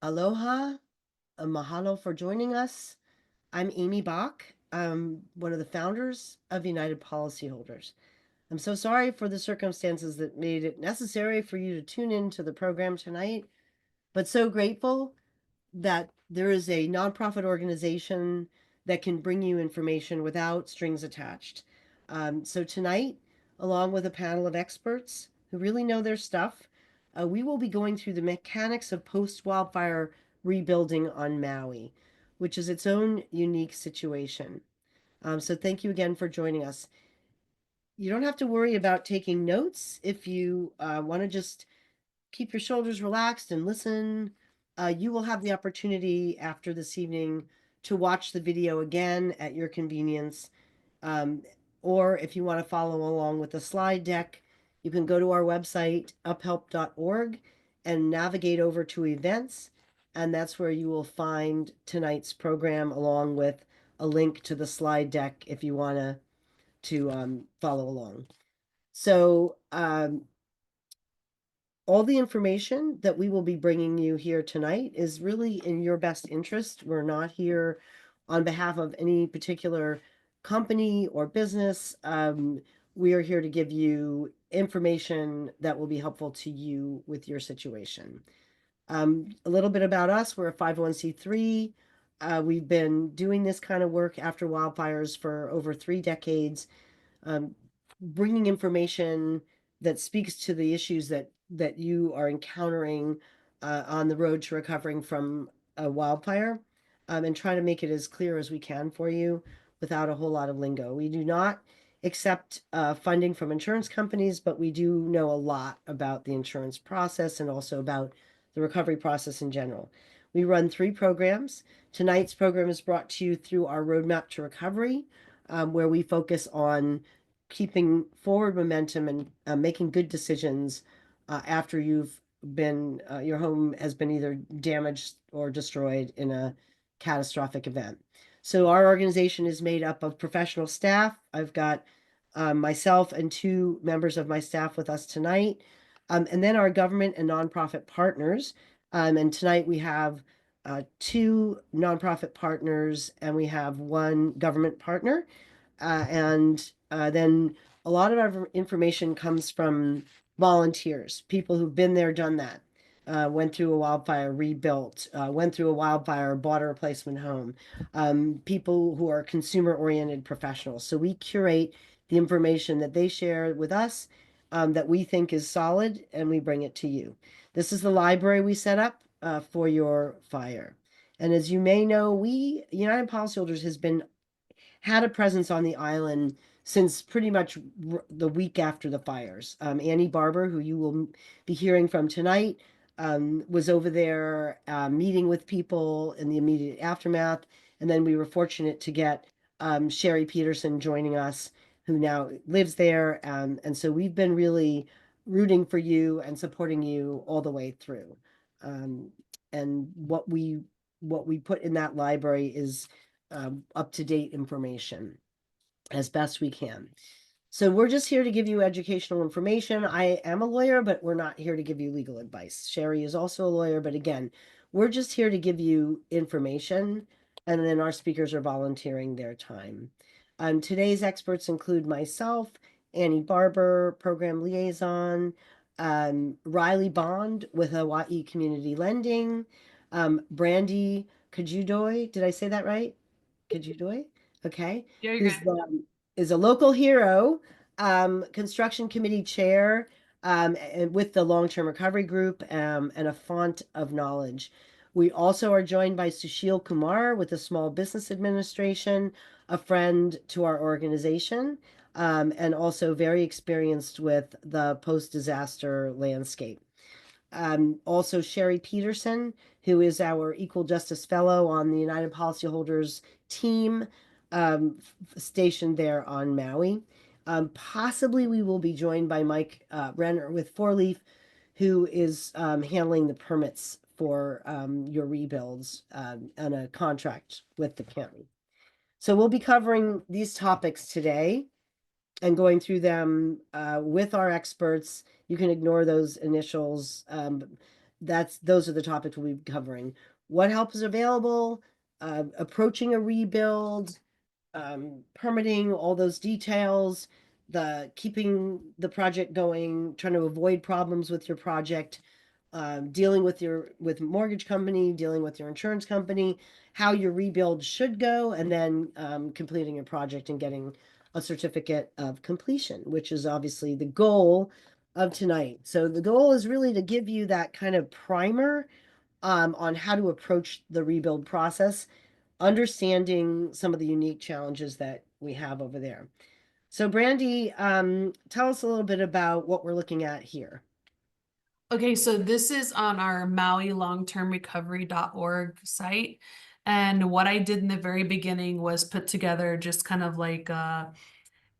Aloha, mahalo for joining us. I'm Amy Bach. I'm one of the founders of United Policyholders. I'm so sorry for the circumstances that made it necessary for you to tune in to the program tonight, but so grateful that there is a nonprofit organization that can bring you information without strings attached. So tonight, along with a panel of experts who really know their stuff, we will be going through the mechanics of post-wildfire rebuilding on Maui, which is its own unique situation. So thank you again for joining us. You don't have to worry about taking notes if you want to just keep your shoulders relaxed and listen. You will have the opportunity after this evening to watch the video again at your convenience. Um, or if you want to follow along with the slide deck, you can go to our website, uphelp.org, and navigate over to events. And that's where you will find tonight's program along with a link to the slide deck if you want to follow along. So all the information that we will be bringing you here tonight is really in your best interest. We're not here on behalf of any particular company or business. We are here to give you information that will be helpful to you with your situation. A little bit about us. We're a 501c3. We've been doing this kind of work after wildfires for over 3 decades, bringing information that speaks to the issues that you are encountering on the road to recovering from a wildfire, and try to make it as clear as we can for you without a whole lot of lingo. We do not accept funding from insurance companies, but we do know a lot about the insurance process and also about the recovery process in general. We run 3 programs. Tonight's program is brought to you through our Roadmap to Recovery, where we focus on keeping forward momentum and making good decisions after you've been your home has been either damaged or destroyed in a catastrophic event. So our organization is made up of professional staff. I've got myself and 2 members of my staff with us tonight, and then our government and nonprofit partners. And tonight we have 2 nonprofit partners and we have 1 government partner. And then a lot of our information comes from volunteers, people who've been there, done that, went through a wildfire, rebuilt, went through a wildfire, bought a replacement home, people who are consumer-oriented professionals. So we curate the information that they share with us that we think is solid, and we bring it to you. This is the library we set up for your fire. And as you may know, United Policyholders, has been had a presence on the island since pretty much the week after the fires. Annie Barber, who you will be hearing from tonight, was over there meeting with people in the immediate aftermath. And then we were fortunate to get Sherry Peterson joining us, who now lives there. And so we've been really rooting for you and supporting you all the way through. And what we put in that library is up-to-date information as best we can. So we're just here to give you educational information. I am a lawyer, but we're not here to give you legal advice. Sherry is also a lawyer, but again, we're just here to give you information, and then our speakers are volunteering their time. Today's experts include myself, Annie Barber, program liaison, Riley Bond with Hawai'i Community Lending, Brandy Kajudoy, did I say that right? Kajudoy? Okay. You're Who's good. is a local hero, construction committee chair, and with the long-term recovery group, and a font of knowledge. We also are joined by Sushil Kumar with the Small Business Administration, a friend to our organization, and also very experienced with the post-disaster landscape. Also Sherry Peterson, who is our Equal Justice Fellow on the United Policyholders team, stationed there on Maui. Possibly we will be joined by Mike Renner with Four Leaf, who is handling the permits for your rebuilds on a contract with the county. So we'll be covering these topics today and going through them with our experts. You can ignore those initials. those are the topics we'll be covering. What help is available, approaching a rebuild, permitting, all those details, the keeping the project going, trying to avoid problems with your project, dealing with with mortgage company, dealing with your insurance company, how your rebuild should go, and then completing your project and getting a certificate of completion, which is obviously the goal of tonight. So the goal is really to give you that kind of primer on how to approach the rebuild process, understanding some of the unique challenges that we have over there. So Brandy, tell us a little bit about what we're looking at here. Okay, so this is on our Maui longtermrecovery.org site. And what I did in the very beginning was put together just kind of like A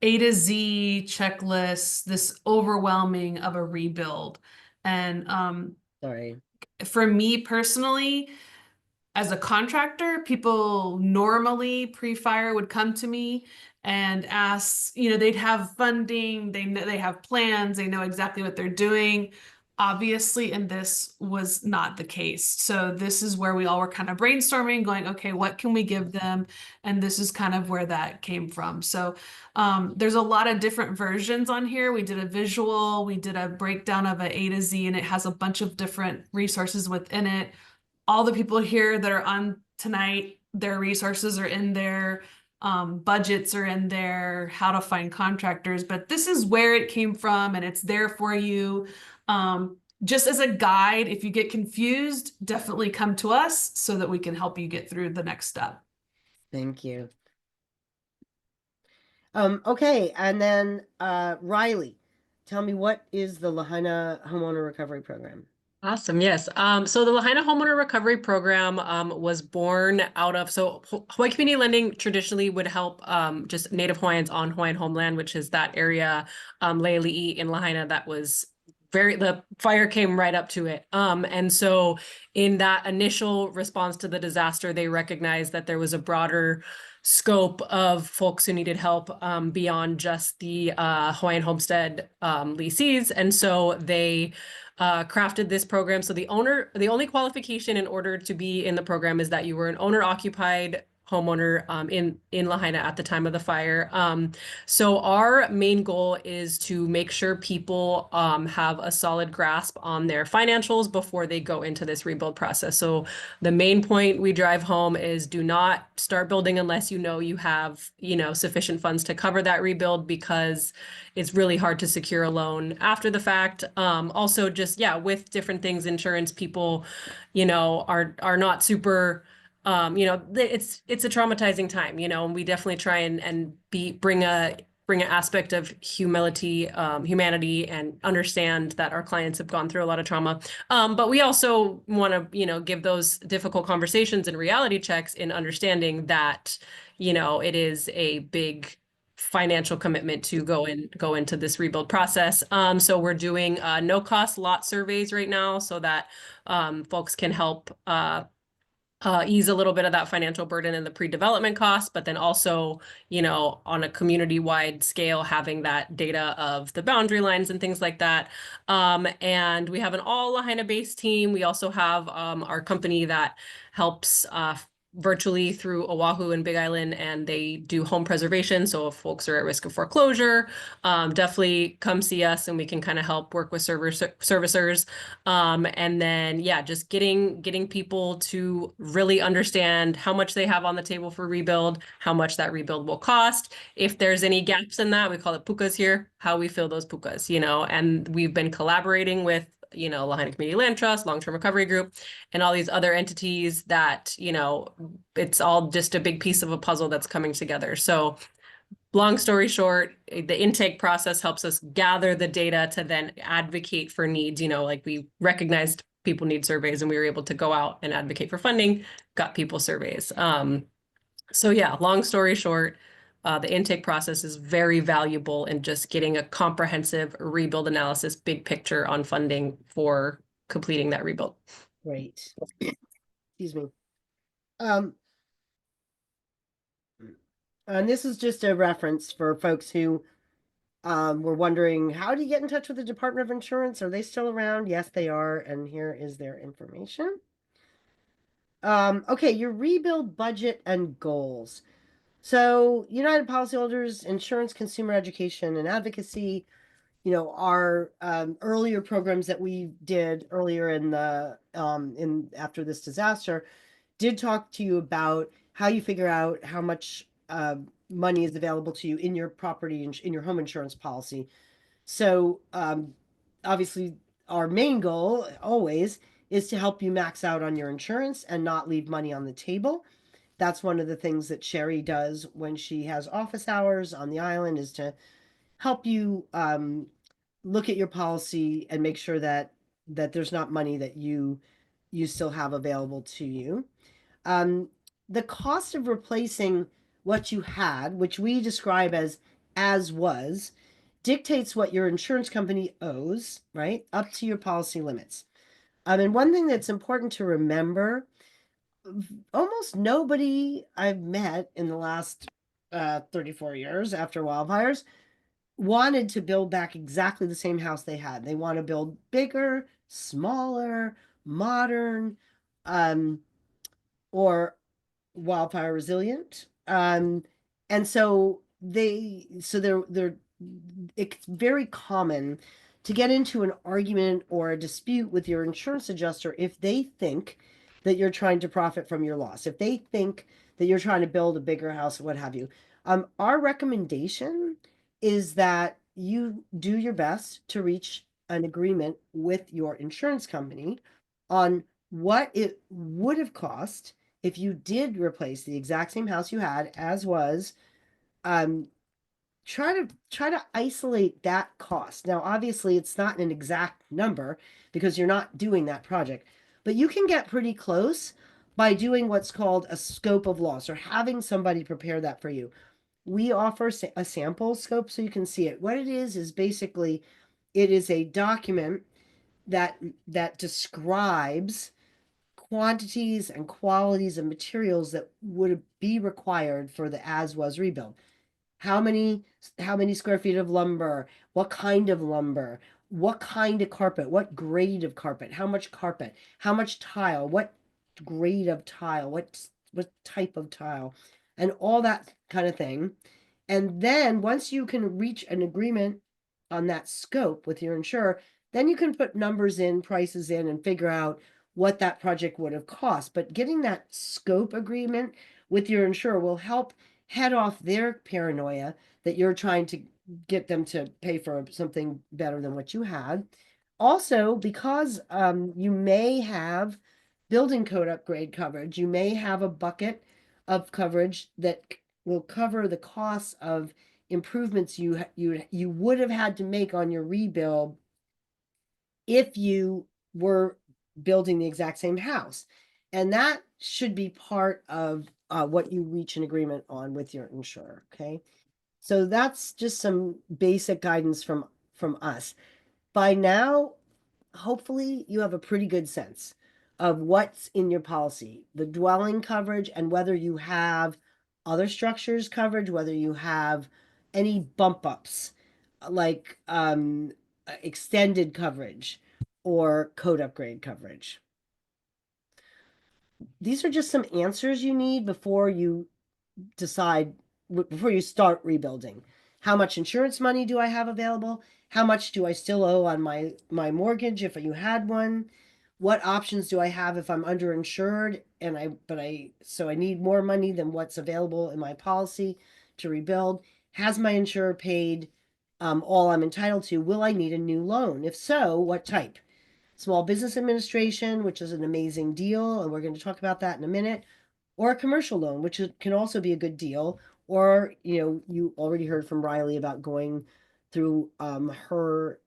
to Z checklist, this overwhelming of a rebuild. And Sorry. for me personally, as a contractor, people normally pre-fire would come to me and ask, they'd have funding, they know they have plans, they know exactly what they're doing. Obviously, and this was not the case. So this is where we all were kind of brainstorming, going, okay, what can we give them? And this is kind of where that came from. So there's a lot of different versions on here. We did a visual, we did a breakdown of A to Z, and it has a bunch of different resources within it. All the people here that are on tonight, their resources are in there, budgets are in there, how to find contractors, but this is where it came from and it's there for you. Just as a guide, if you get confused, definitely come to us so that we can help you get through the next step. Thank you. Okay, and then Riley, tell me, what is the Lahaina Homeowner Recovery Program? Awesome. Yes. So the Lahaina Homeowner Recovery Program was born out of, so Hawaii Community Lending traditionally would help just Native Hawaiians on Hawaiian homeland, which is that area, Leili'i in Lahaina, that was the fire came right up to it. And so in that initial response to the disaster, they recognized that there was a broader scope of folks who needed help beyond just the Hawaiian homestead leasees. And so they crafted this program. So the only qualification in order to be in the program is that you were an owner-occupied homeowner in Lahaina at the time of the fire. So our main goal is to make sure people have a solid grasp on their financials before they go into this rebuild process. So the main point we drive home is do not start building unless you know you have, sufficient funds to cover that rebuild, because it's really hard to secure a loan after the fact. Also just, yeah, with different things, insurance people, are not super, it's a traumatizing time, and we definitely try and bring an aspect of humility, humanity, and understand that our clients have gone through a lot of trauma. But we also want to, give those difficult conversations and reality checks in understanding that, it is a big financial commitment to go into this rebuild process. So we're doing no cost lot surveys right now so that folks can help ease a little bit of that financial burden and the pre-development costs, but then also, on a community-wide scale, having that data of the boundary lines and things like that. And we have an all Lahaina-based team. We also have our company that helps virtually through Oahu and Big Island, and they do home preservation. So if folks are at risk of foreclosure, definitely come see us and we can kind of help work with servicers. And then, yeah, just getting people to really understand how much they have on the table for rebuild, how much that rebuild will cost. If there's any gaps in that, we call it pukas here, how we fill those pukas, and we've been collaborating with Lahaina Community Land Trust, Long-Term Recovery Group, and all these other entities that, it's all just a big piece of a puzzle that's coming together. So long story short, the intake process helps us gather the data to then advocate for needs. Like we recognized people need surveys and we were able to go out and advocate for funding, got people surveys. So yeah, long story short, the intake process is very valuable in just getting a comprehensive rebuild analysis, big picture on funding for completing that rebuild. Great. Excuse me. And this is just a reference for folks who We're wondering, how do you get in touch with the Department of Insurance? Are they still around? Yes, they are. And here is their information. Okay, your rebuild budget and goals. So, United Policyholders, Insurance, Consumer Education, and Advocacy, our earlier programs that we did earlier in the in after this disaster did talk to you about how you figure out how much money is available to you in your property in your home insurance policy. So obviously, our main goal always is to help you max out on your insurance and not leave money on the table. That's one of the things that Sherry does when she has office hours on the island, is to help you look at your policy and make sure that there's not money that you still have available to you. The cost of replacing what you had, which we describe as was, dictates what your insurance company owes, right? Up to your policy limits. And one thing that's important to remember, almost nobody I've met in the last 34 years after wildfires wanted to build back exactly the same house they had. They want to build bigger, smaller, modern, or wildfire resilient. And so they're it's very common to get into an argument or a dispute with your insurance adjuster if they think that you're trying to profit from your loss, if they think that you're trying to build a bigger house, what have you. Our recommendation is that you do your best to reach an agreement with your insurance company on what it would have cost if you did replace the exact same house you had as was. um try to isolate that cost. Now obviously it's not an exact number because you're not doing that project, but you can get pretty close by doing what's called a scope of loss, or having somebody prepare that for you. We offer a sample scope so you can see it. What it is basically, it is a document that describes quantities and qualities of materials that would be required for the as was rebuild. How many square feet of lumber, what kind of lumber, what kind of carpet, what grade of carpet, how much tile, what grade of tile, what type of tile, and all that kind of thing. And then once you can reach an agreement on that scope with your insurer, then you can put numbers in, prices in, and figure out what that project would have cost. But getting that scope agreement with your insurer will help head off their paranoia that you're trying to get them to pay for something better than what you had. Also, because you may have building code upgrade coverage, you may have a bucket of coverage that will cover the costs of improvements you would have had to make on your rebuild if you were building the exact same house. And that should be part of what you reach an agreement on with your insurer. Okay. So that's just some basic guidance from us. By now, hopefully you have a pretty good sense of what's in your policy, the dwelling coverage, and whether you have other structures coverage, whether you have any bump ups like extended coverage or code upgrade coverage. These are just some answers you need before you decide, before you start rebuilding. How much insurance money do I have available? How much do I still owe on my mortgage if you had one? What options do I have if I'm underinsured and I need more money than what's available in my policy to rebuild? Has my insurer paid all I'm entitled to? Will I need a new loan? If so, what type? Small Business Administration, which is an amazing deal, and we're going to talk about that in a minute, or a commercial loan, which can also be a good deal. Or, you already heard from Riley about going through her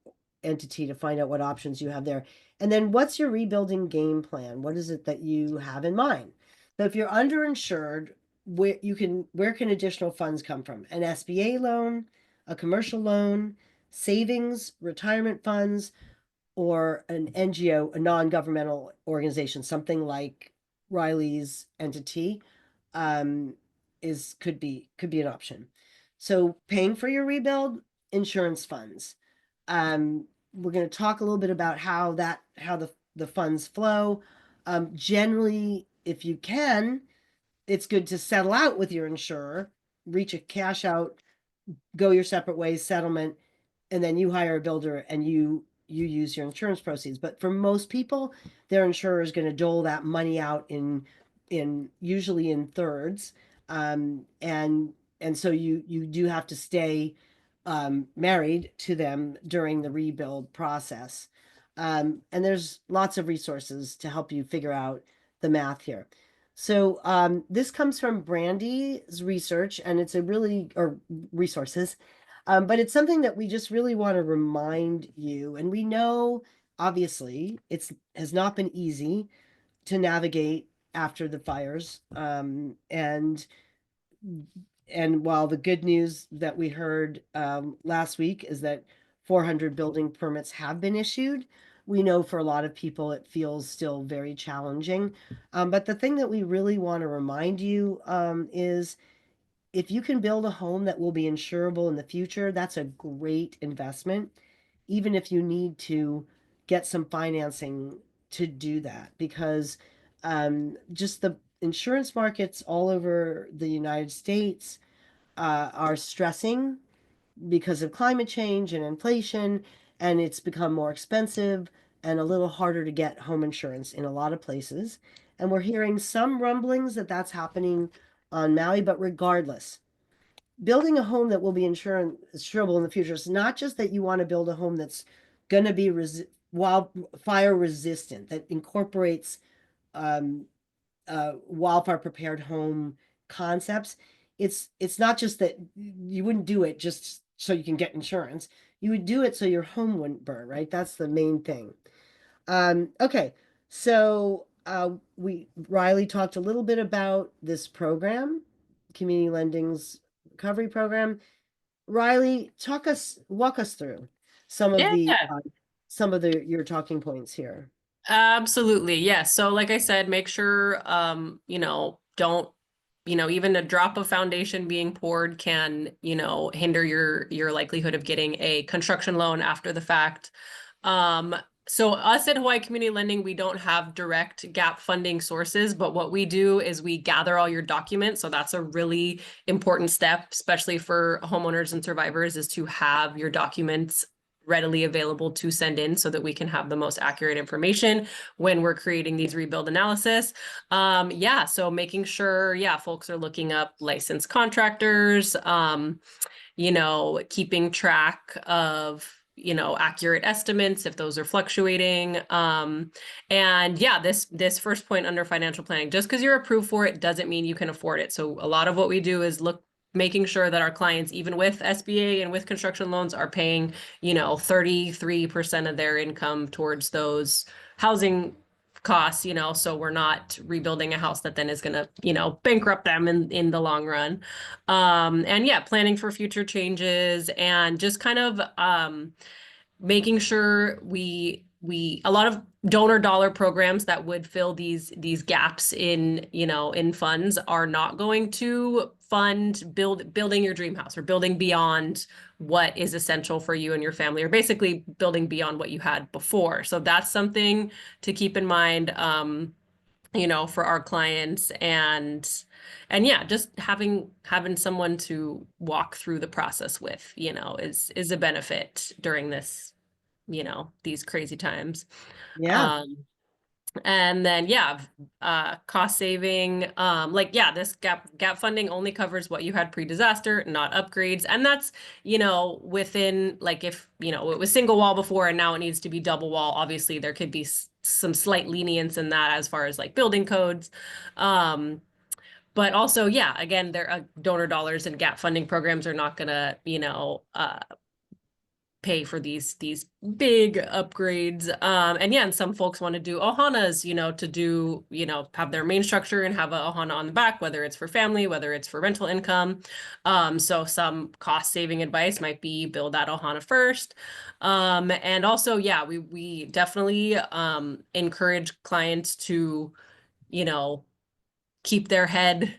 entity to find out what options you have there. And then what's your rebuilding game plan? What is it that you have in mind? So if you're underinsured, where can additional funds come from? An SBA loan, a commercial loan, savings, retirement funds, or an NGO, a non-governmental organization, something like Riley's entity, could be an option. So paying for your rebuild insurance funds. We're going to talk a little bit about how the funds flow. Generally, if you can, it's good to settle out with your insurer, reach a cash out, go your separate ways, settlement, and then you hire a builder and you use your insurance proceeds. But for most people, their insurer is going to dole that money out in usually in thirds. And so you do have to stay married to them during the rebuild process. And there's lots of resources to help you figure out the math here. So this comes from Brandy's research, and it's a really, or resources, but it's something that we just really want to remind you. And we know, obviously, has not been easy to navigate after the fires. And while the good news that we heard last week is that 400 building permits have been issued, we know for a lot of people it feels still very challenging. But the thing that we really want to remind you is if you can build a home that will be insurable in the future, that's a great investment, even if you need to get some financing to do that, because just the insurance markets all over the United States are stressing because of climate change and inflation, and it's become more expensive and a little harder to get home insurance in a lot of places. And we're hearing some rumblings that that's happening on Maui, but regardless, building a home that will be insurable in the future is not just that you want to build a home that's going to be wildfire resistant, that incorporates um, wildfire prepared home concepts. It's not just that you wouldn't do it just so you can get insurance. You would do it so your home wouldn't burn, right? That's the main thing. Okay, so Riley talked a little bit about this program, Community Lending's recovery program. Riley, walk us through some of Yeah. the your talking points here. Absolutely. Yes. So like I said, make sure, don't, even a drop of foundation being poured can, hinder your likelihood of getting a construction loan after the fact. So us at Hawaii Community Lending, we don't have direct gap funding sources, but what we do is we gather all your documents. So that's a really important step, especially for homeowners and survivors, is to have your documents readily available to send in so that we can have the most accurate information when we're creating these rebuild analysis. So making sure, folks are looking up licensed contractors, keeping track of accurate estimates if those are fluctuating. This first point under financial planning, just because you're approved for it doesn't mean you can afford it. So a lot of what we do is making sure that our clients, even with SBA and with construction loans, are paying 33% of their income towards those housing costs, so we're not rebuilding a house that then is going to, bankrupt them in the long run. Planning for future changes and just kind of making sure a lot of donor dollar programs that would fill these gaps in funds are not going to fund building your dream house or building beyond what is essential for you and your family, or basically building beyond what you had before. So that's something to keep in mind, for our clients, and just having someone to walk through the process with, is a benefit during this, these crazy times. Yeah. And then, cost saving, this gap funding only covers what you had pre-disaster, not upgrades. And that's, within, like, if, it was single wall before and now it needs to be double wall, obviously there could be some slight lenience in that as far as like building codes. But also, again, there donor dollars and gap funding programs are not gonna, pay for these big upgrades. And some folks want to do ohanas, to do, have their main structure and have a ohana on the back, whether it's for family, whether it's for rental income. So some cost saving advice might be build that ohana first. And also, we definitely encourage clients to, keep their head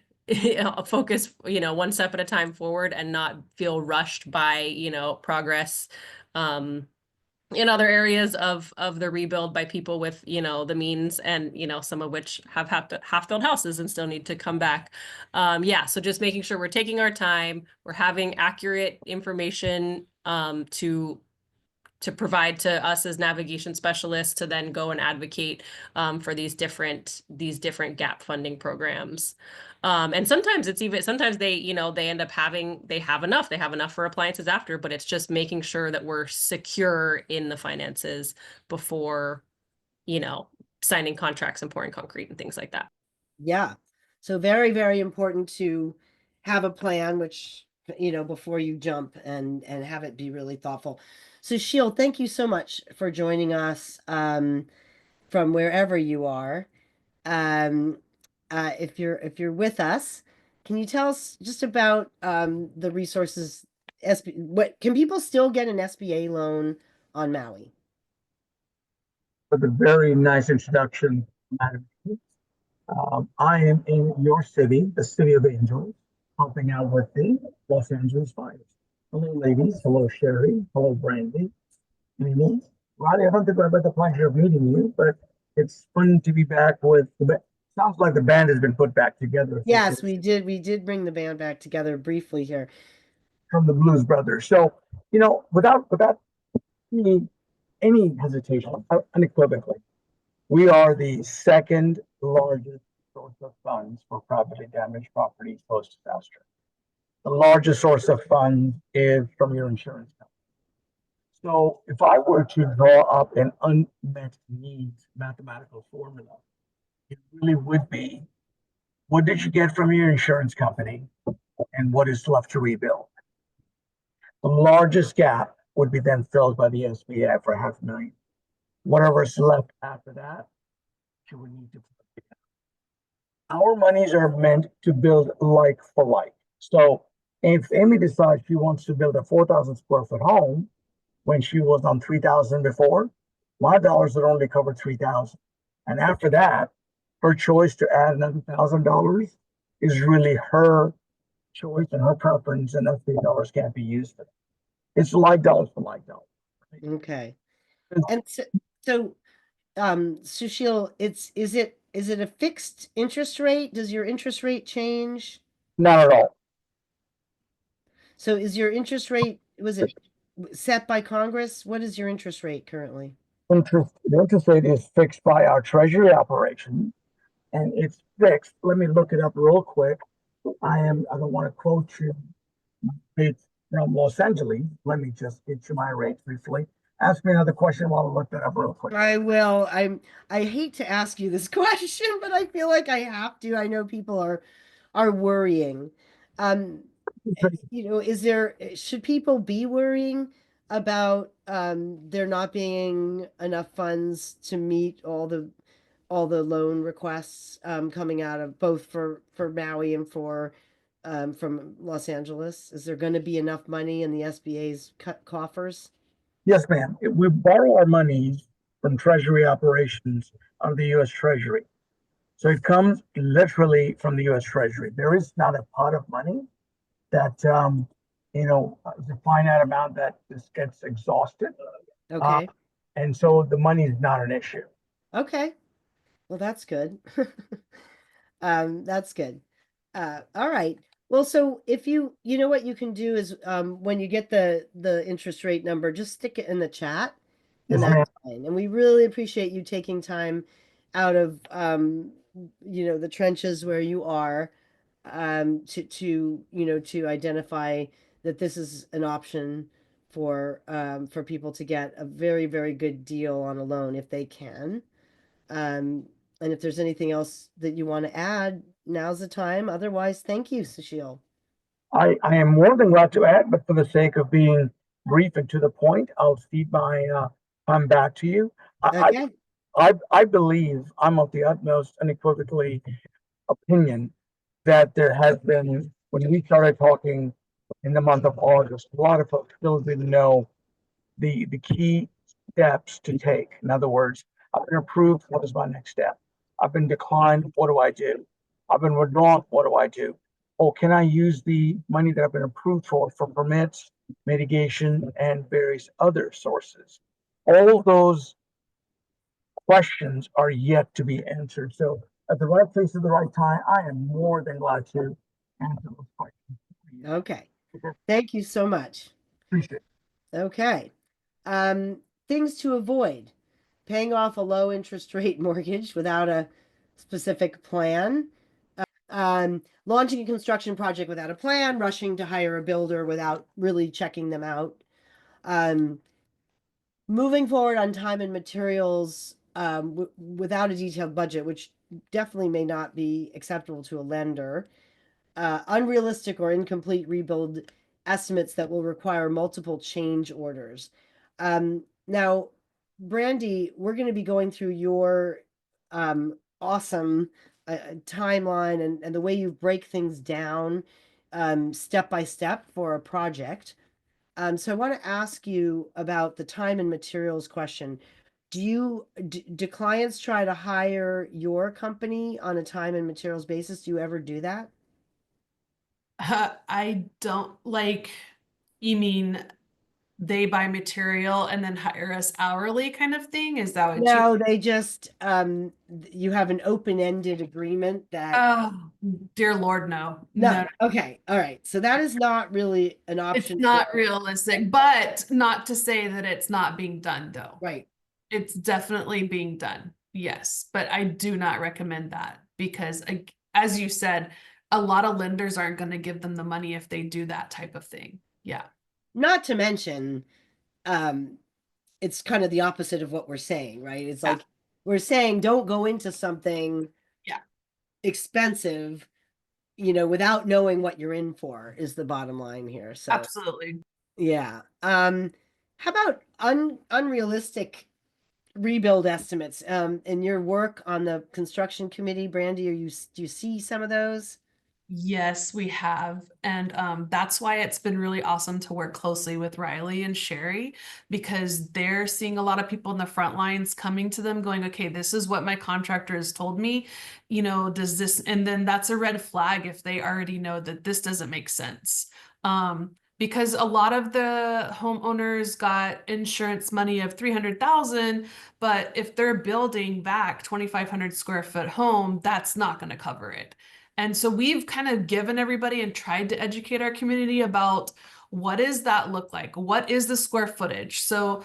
focus, one step at a time forward and not feel rushed by, progress in other areas of the rebuild by people with, the means and, some of which have half-built houses and still need to come back. Yeah, so just making sure we're taking our time, we're having accurate information to provide to us as navigation specialists to then go and advocate for these different gap funding programs. And sometimes sometimes they end up they have enough for appliances after, but it's just making sure that we're secure in the finances before, signing contracts and pouring concrete and things like that. Yeah. So very, very important to have a plan, which, before you jump and have it be really thoughtful. So Sheil, thank you so much for joining us from wherever you are. Um, if you're with us, can you tell us just about the resources? What can people still get an SBA loan on Maui? With a very nice introduction, Madam. I am in your city, the city of Angels, helping out with the Los Angeles fires. Hello, ladies. Hello, Sherry. Hello, Brandy. Amy. Riley, I don't think I've had the pleasure of meeting you, but it's fun to be back with the band. Sounds like the band has been put back together. Yes, we did. We did bring the band back together briefly here. From the Blues Brothers. So, without any hesitation, unequivocally, we are the second largest source of funds for property damaged properties post disaster. The largest source of funds is from your insurance company. So if I were to draw up an unmet needs mathematical formula, it really would be, what did you get from your insurance company and what is left to rebuild? The largest gap would be then filled by the SBA for $500,000. Whatever is left after that, you would need to put together. Our monies are meant to build like for like. So if Amy decides she wants to build a 4,000 square foot home when she was on 3,000 before, my dollars would only cover 3,000. And after that, her choice to add another $1,000 is really her choice and her preference, and those $3 can't be used for that. It's like dollars for like dollars. Right? Okay. And so Sushil, is it a fixed interest rate? Does your interest rate change? Not at all. So is your interest rate, was it set by Congress? What is your interest rate currently? The interest rate is fixed by our treasury operation, and it's fixed. Let me look it up real quick. I don't want to quote you. It's from Los Angeles. Let me just get you my rate briefly. Ask me another question while I look that up real quick. I will. I hate to ask you this question, but I feel like I have to. I know people are worrying. Should people be worrying about there not being enough funds to meet all the loan requests coming out of both for Maui and for from Los Angeles? Is there going to be enough money in the SBA's coffers? Yes, ma'am. We borrow our monies from treasury operations of the U.S. Treasury. So it comes literally from the U.S. Treasury. There is not a pot of money that, is a finite amount that just gets exhausted. Okay. And so the money is not an issue. Okay. Well, that's good. That's good. All right. Well, so if you know what you can do is when you get the interest rate number, just stick it in the chat, and Yes, that's fine. And we really appreciate you taking time out of the trenches where you are to identify that this is an option for people to get a very, very good deal on a loan if they can. And if there's anything else that you want to add, now's the time. Otherwise, thank you, Sushil. I am more than glad to add, but for the sake of being brief and to the point, I'll cede my time back to you. Okay. I believe I'm of the utmost unequivocally opinion that there has been, when we started talking in the month of August, a lot of folks still didn't know the key steps to take. In other words, I've been approved. What is my next step? I've been declined. What do? I've been withdrawn. What do I do? Oh, can I use the money that I've been approved for permits, mitigation, and various other sources? All of those questions are yet to be answered. So at the right place at the right time, I am more than glad to answer those questions. Okay. Okay. Thank you so much. Appreciate it. Okay. Things to avoid. Paying off a low interest rate mortgage without a specific plan. Launching a construction project without a plan, rushing to hire a builder without really checking them out. Moving forward on time and materials without a detailed budget, which definitely may not be acceptable to a lender. Unrealistic or incomplete rebuild estimates that will require multiple change orders. Now, Brandy, we're going to be going through your awesome timeline and the way you break things down step by step for a project. So I want to ask you about the time and materials question. Do clients try to hire your company on a time and materials basis? Do you ever do that? I don't like, you mean they buy material and then hire us hourly kind of thing? Is that what you? No, they just you have an open-ended agreement that Oh, dear Lord, no. no. Okay, all right. So that is not really an It's option. not realistic, but not to say that it's not being done though. Right. It's definitely being done. Yes, but I do not recommend that because as you said, a lot of lenders aren't going to give them the money if they do that type of thing. Yeah. Not to mention, it's kind of the opposite of what we're saying, right? It's Yeah. like we're saying don't go into something Yeah. expensive, without knowing what you're in for is the bottom line here. So Absolutely. yeah. How about unrealistic rebuild estimates? In your work on the construction committee, Brandy, do you see some of those? Yes, we have. And that's why it's been really awesome to work closely with Riley and Sherry because they're seeing a lot of people in the front lines coming to them going, okay, this is what my contractor has told me. Does this, and then that's a red flag if they already know that this doesn't make sense. Because a lot of the homeowners got insurance money of 300,000, but if they're building back 2,500 square foot home, that's not going to cover it. And so we've kind of given everybody and tried to educate our community about what does that look like? What is the square footage? So,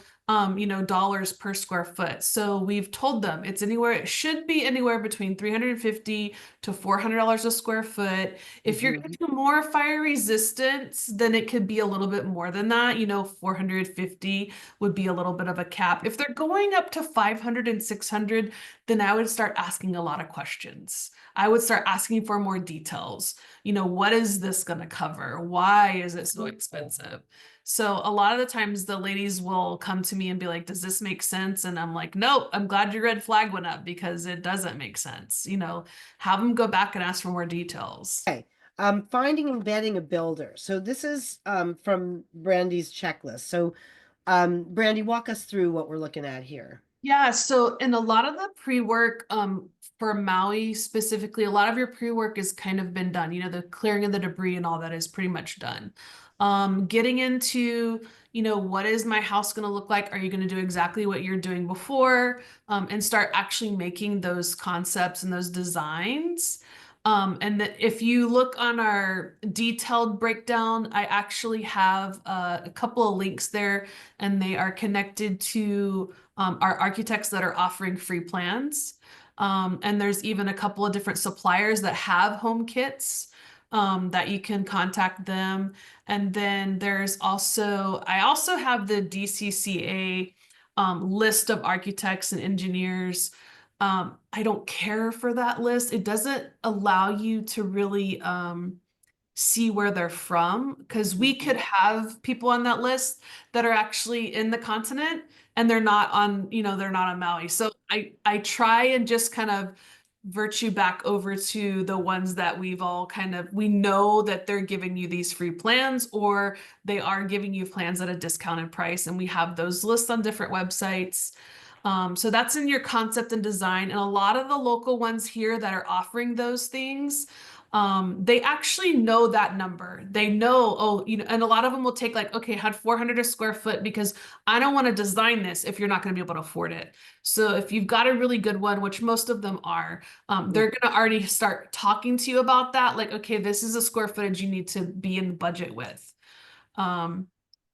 dollars per square foot. So we've told them it should be anywhere between $350 to $400 a square foot. If you're going to do more fire resistance, then it could be a little bit more than that. 450 would be a little bit of a cap. If they're going up to 500 and 600, then I would start asking a lot of questions. I would start asking for more details. What is this going to cover? Why is it so expensive? So a lot of the times the ladies will come to me and be like, does this make sense? And I'm like, nope, I'm glad your red flag went up because it doesn't make sense. Have them go back and ask for more details. Okay. Finding and vetting a builder. So this is from Brandy's checklist. So Brandy, walk us through what we're looking at here. Yeah, so in a lot of the pre-work for Maui specifically, a lot of your pre-work has kind of been done. The clearing of the debris and all that is pretty much done. Getting into, what is my house going to look like? Are you going to do exactly what you're doing before? And start actually making those concepts and those designs. And that if you look on our detailed breakdown, I actually have a couple of links there, and they are connected to our architects that are offering free plans. And there's even a couple of different suppliers that have home kits that you can contact them. And then I also have the DCCA list of architects and engineers. I don't care for that list. It doesn't allow you to really see where they're from because we could have people on that list that are actually in the continent and they're not on Maui. So I try and just kind of virtue back over to the ones that we know that they're giving you these free plans or they are giving you plans at a discounted price, and we have those lists on different websites. So that's in your concept and design. And a lot of the local ones here that are offering those things, they actually know that number. They know, oh, and a lot of them will take like, okay, had 400 a square foot because I don't want to design this if you're not going to be able to afford it. So if you've got a really good one, which most of them are, they're going to already start talking to you about that. Like, okay, this is a square footage you need to be in the budget with.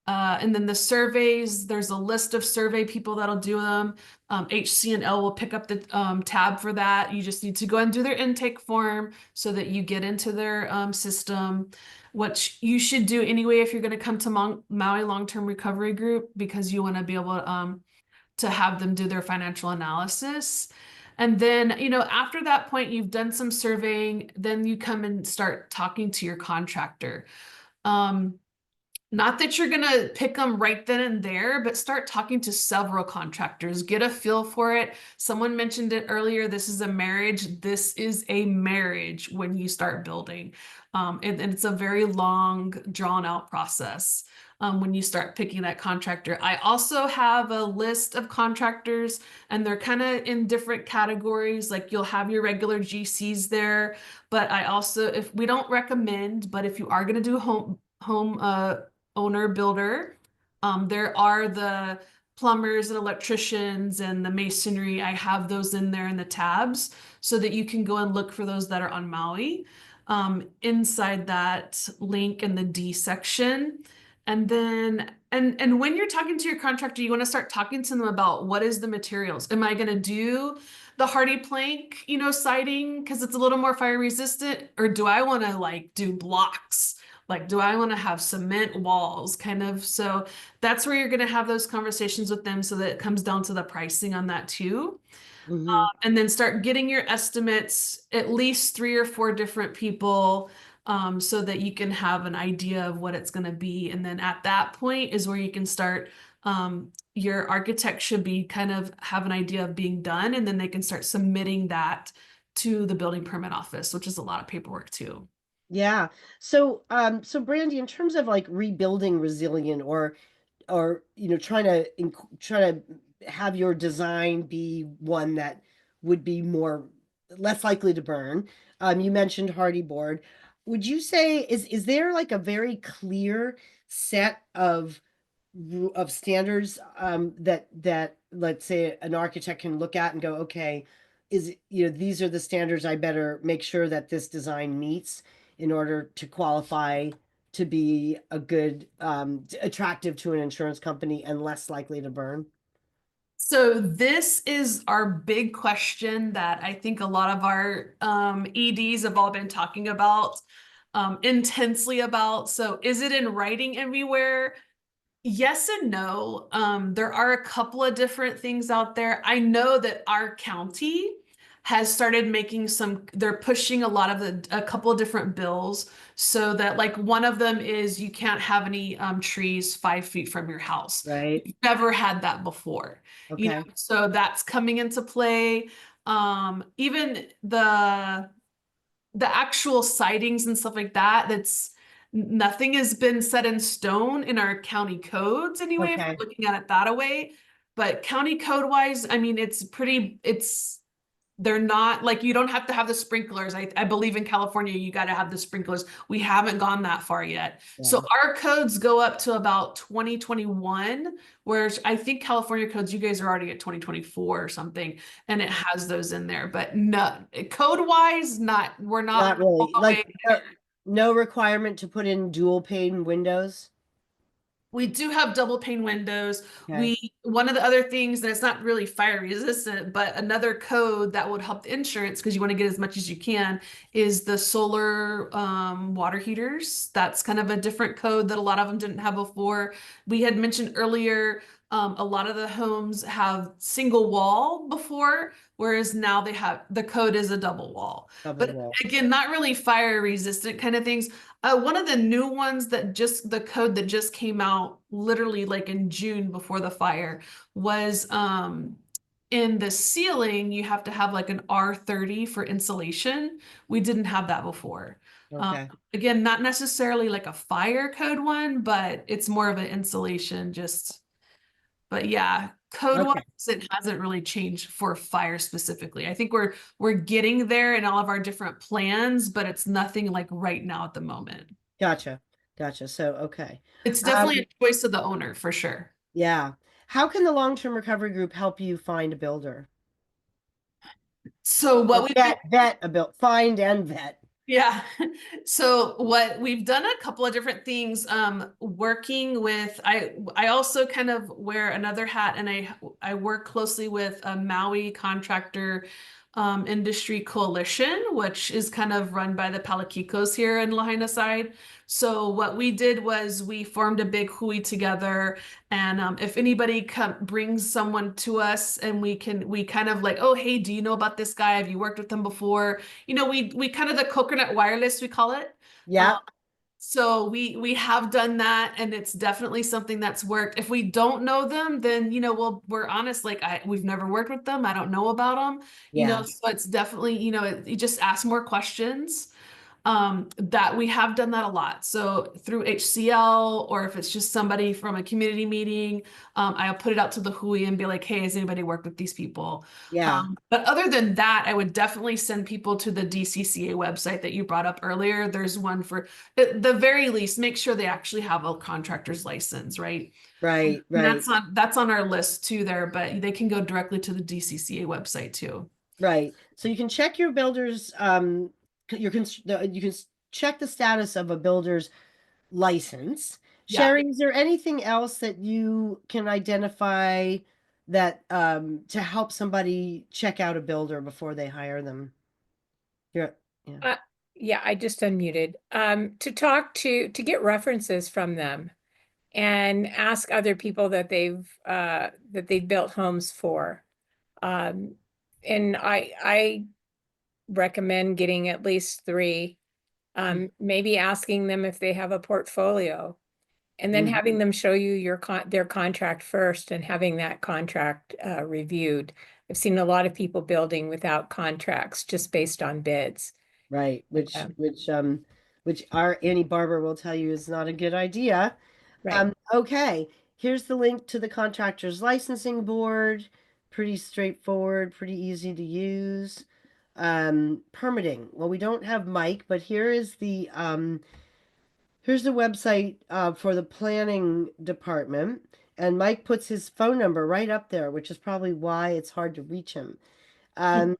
And then the surveys, there's a list of survey people that'll do them. HC&L will pick up the tab for that. You just need to go and do their intake form so that you get into their system, which you should do anyway if you're going to come to Maui Long-Term Recovery Group, because you want to be able to have them do their financial analysis. And then, after that point, you've done some surveying, then you come and start talking to your contractor. Not that you're going to pick them right then and there, but start talking to several contractors, get a feel for it. Someone mentioned it earlier. This is a marriage. This is a marriage when you start building. And it's a very long, drawn out process when you start picking that contractor. I also have a list of contractors, and they're kind of in different categories. Like you'll have your regular GCs there, but I also, if we don't recommend, but if you are going to do home owner builder, there are the plumbers and electricians and the masonry. I have those in there in the tabs so that you can go and look for those that are on Maui inside that link in the D section. And then and when you're talking to your contractor, you want to start talking to them about what is the materials. Am I going to do the hardy plank, siding because it's a little more fire resistant, or do I want to like do blocks? Like, do I want to have cement walls kind of? So that's where you're going to have those conversations with them so that it comes down to the pricing on that too. And then start getting your estimates, at least 3 or 4 different people, so that you can have an idea of what it's going to be. And then at that point is where you can start, your architect should be kind of have an idea of being done, and then they can start submitting that to the building permit office, which is a lot of paperwork too. Yeah. So, so Brandy, in terms of like rebuilding resilient or trying to have your design be one that would be less likely to burn. You mentioned hardy board. Would you say is there like a very clear set of standards that let's say an architect can look at and go, okay, these are the standards I better make sure that this design meets in order to qualify to be a good attractive to an insurance company and less likely to burn? So this is our big question that I think a lot of our EDs have all been talking about intensely about. So is it in writing everywhere? Yes and no. There are a couple of different things out there. I know that our county has started making they're pushing a couple of different bills so that like one of them is you can't have any trees 5 feet from your house. Right. We've never had that before. Okay. So that's coming into play. Even the actual sightings and stuff like that, nothing has been set in stone in our county codes anyway, if Okay. we're looking at it that way. But county code wise, I mean, they're not like, you don't have to have the sprinklers. I believe in California, you got to have the sprinklers. We haven't gone that far yet. Yeah. So our codes go up to about 2021, whereas I think California codes, you guys are already at 2024 or something, and it has those in there. But no, code wise, we're not Not really. all the Like way there. no requirement to put in dual pane windows. We do have double pane windows. Okay. One of the other things, and it's not really fire resistant, but another code that would help the insurance, because you want to get as much as you can, is the solar water heaters. That's kind of a different code that a lot of them didn't have before. We had mentioned earlier, a lot of the homes have single wall before, whereas now the code is a double wall. Double But wall. again, not really fire resistant kind of things. One of the new ones the code that just came out literally like in June before the fire was in the ceiling, you have to have like an R30 for insulation. We didn't have that before. Okay. Again, not necessarily like a fire code one, but it's more of an insulation but yeah, Code-wise, Okay. it hasn't really changed for fire specifically. I think we're getting there in all of our different plans, but it's nothing like right now at the moment. Gotcha. Gotcha. So, okay. It's Um, definitely a choice of the owner for sure. yeah. How can the long-term recovery group help you find a builder? So Or what we've been vet a build, find and vet. Yeah. So what we've done a couple of different things working with I also kind of wear another hat, and I work closely with a Maui contractor industry coalition, which is kind of run by the Palakikos here in Lahaina side. So what we did was we formed a big hui together, and if anybody brings someone to us, and we kind of like, oh hey, do you know about this guy? Have you worked with them before? You know, we kind of the coconut wireless, we call it. Yeah. So we have done that, and it's definitely something that's worked. If we don't know them, then you know we're honest, like we've never worked with them. I don't know about them. You know, Yeah. so it's definitely, you know, you just ask more questions. That we have done that a lot. So through HCL, or if it's just somebody from a community meeting, I'll put it out to the Hui and be like, hey, has anybody worked with these people? Yeah. But other than that, I would definitely send people to the DCCA website that you brought up earlier. There's one for, at the very least, make sure they actually have a contractor's license, right? Right. And Right. that's on our list too there, but they can go directly to the DCCA website too. Right. So you can check your builder's you can check the status of a builder's license. Yeah. Sherry, is there anything else that you can identify that to help somebody check out a builder before they hire them? Yeah. Yeah. Yeah, I just unmuted. To get references from them and ask other people that they've built homes for. And I recommend getting at least 3. Maybe asking them if they have a portfolio, and then Mhm. having them show you their contract first and having that contract reviewed. I've seen a lot of people building without contracts just based on bids. Right. Yeah. Which our Annie Barber will tell you is not a good idea. Right. Okay, here's the link to the contractor's licensing board. Pretty straightforward, pretty easy to use. Permitting. Well, we don't have Mike, but here's the website for the planning department. And Mike puts his phone number right up there, which is probably why it's hard to reach him. Um,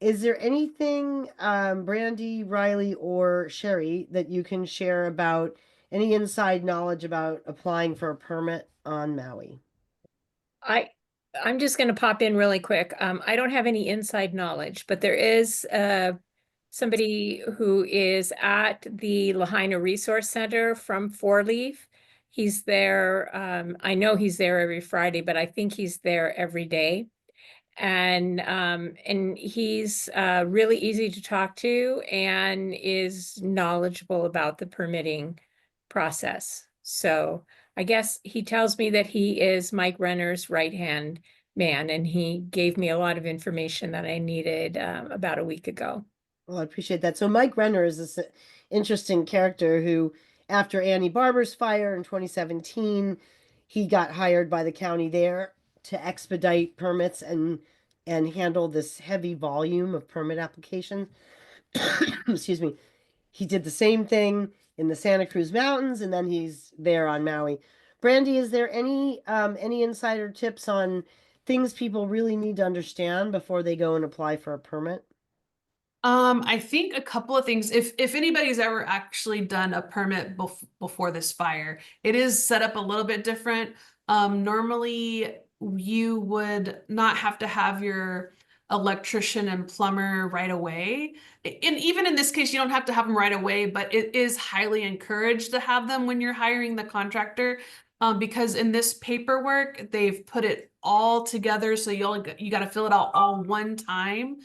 is there anything, Brandy, Riley, or Sherry, that you can share about any inside knowledge about applying for a permit on Maui? I'm just going to pop in really quick. I don't have any inside knowledge, but there is somebody who is at the Lahaina Resource Center from Four Leaf. He's there. I know he's there every Friday, but I think he's there every day. And he's really easy to talk to and is knowledgeable about the permitting process. So I guess he tells me that he is Mike Renner's right-hand man, and he gave me a lot of information that I needed about a week ago. Well, I appreciate that. So Mike Renner is this interesting character who, after Annie Barber's fire in 2017, he got hired by the county there to expedite permits and handle this heavy volume of permit applications. Excuse me. He did the same thing in the Santa Cruz Mountains, and then he's there on Maui. Brandy, is there any insider tips on things people really need to understand before they go and apply for a permit? I think a couple of things. If anybody's ever actually done a permit before this fire, it is set up a little bit different. Normally you would not have to have your electrician and plumber right away. And even in this case, you don't have to have them right away, but it is highly encouraged to have them when you're hiring the contractor. Because in this paperwork, they've put it all together. So you got to fill it out all one time.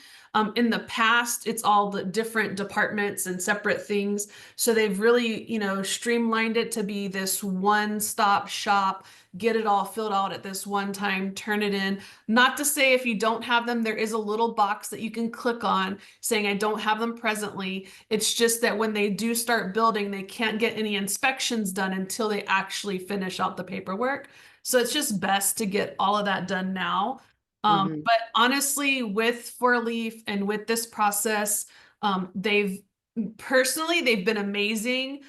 In the past, it's all the different departments and separate things. So they've really, you know, streamlined it to be this one-stop shop, get it all filled out at this one time, turn it in. Not to say if you don't have them, there is a little box that you can click on saying, I don't have them presently. It's just that when they do start building, they can't get any inspections done until they actually finish out the paperwork. So it's just best to get all of that done now. Mhm. But honestly, with Four Leaf and with this process, they've been amazing.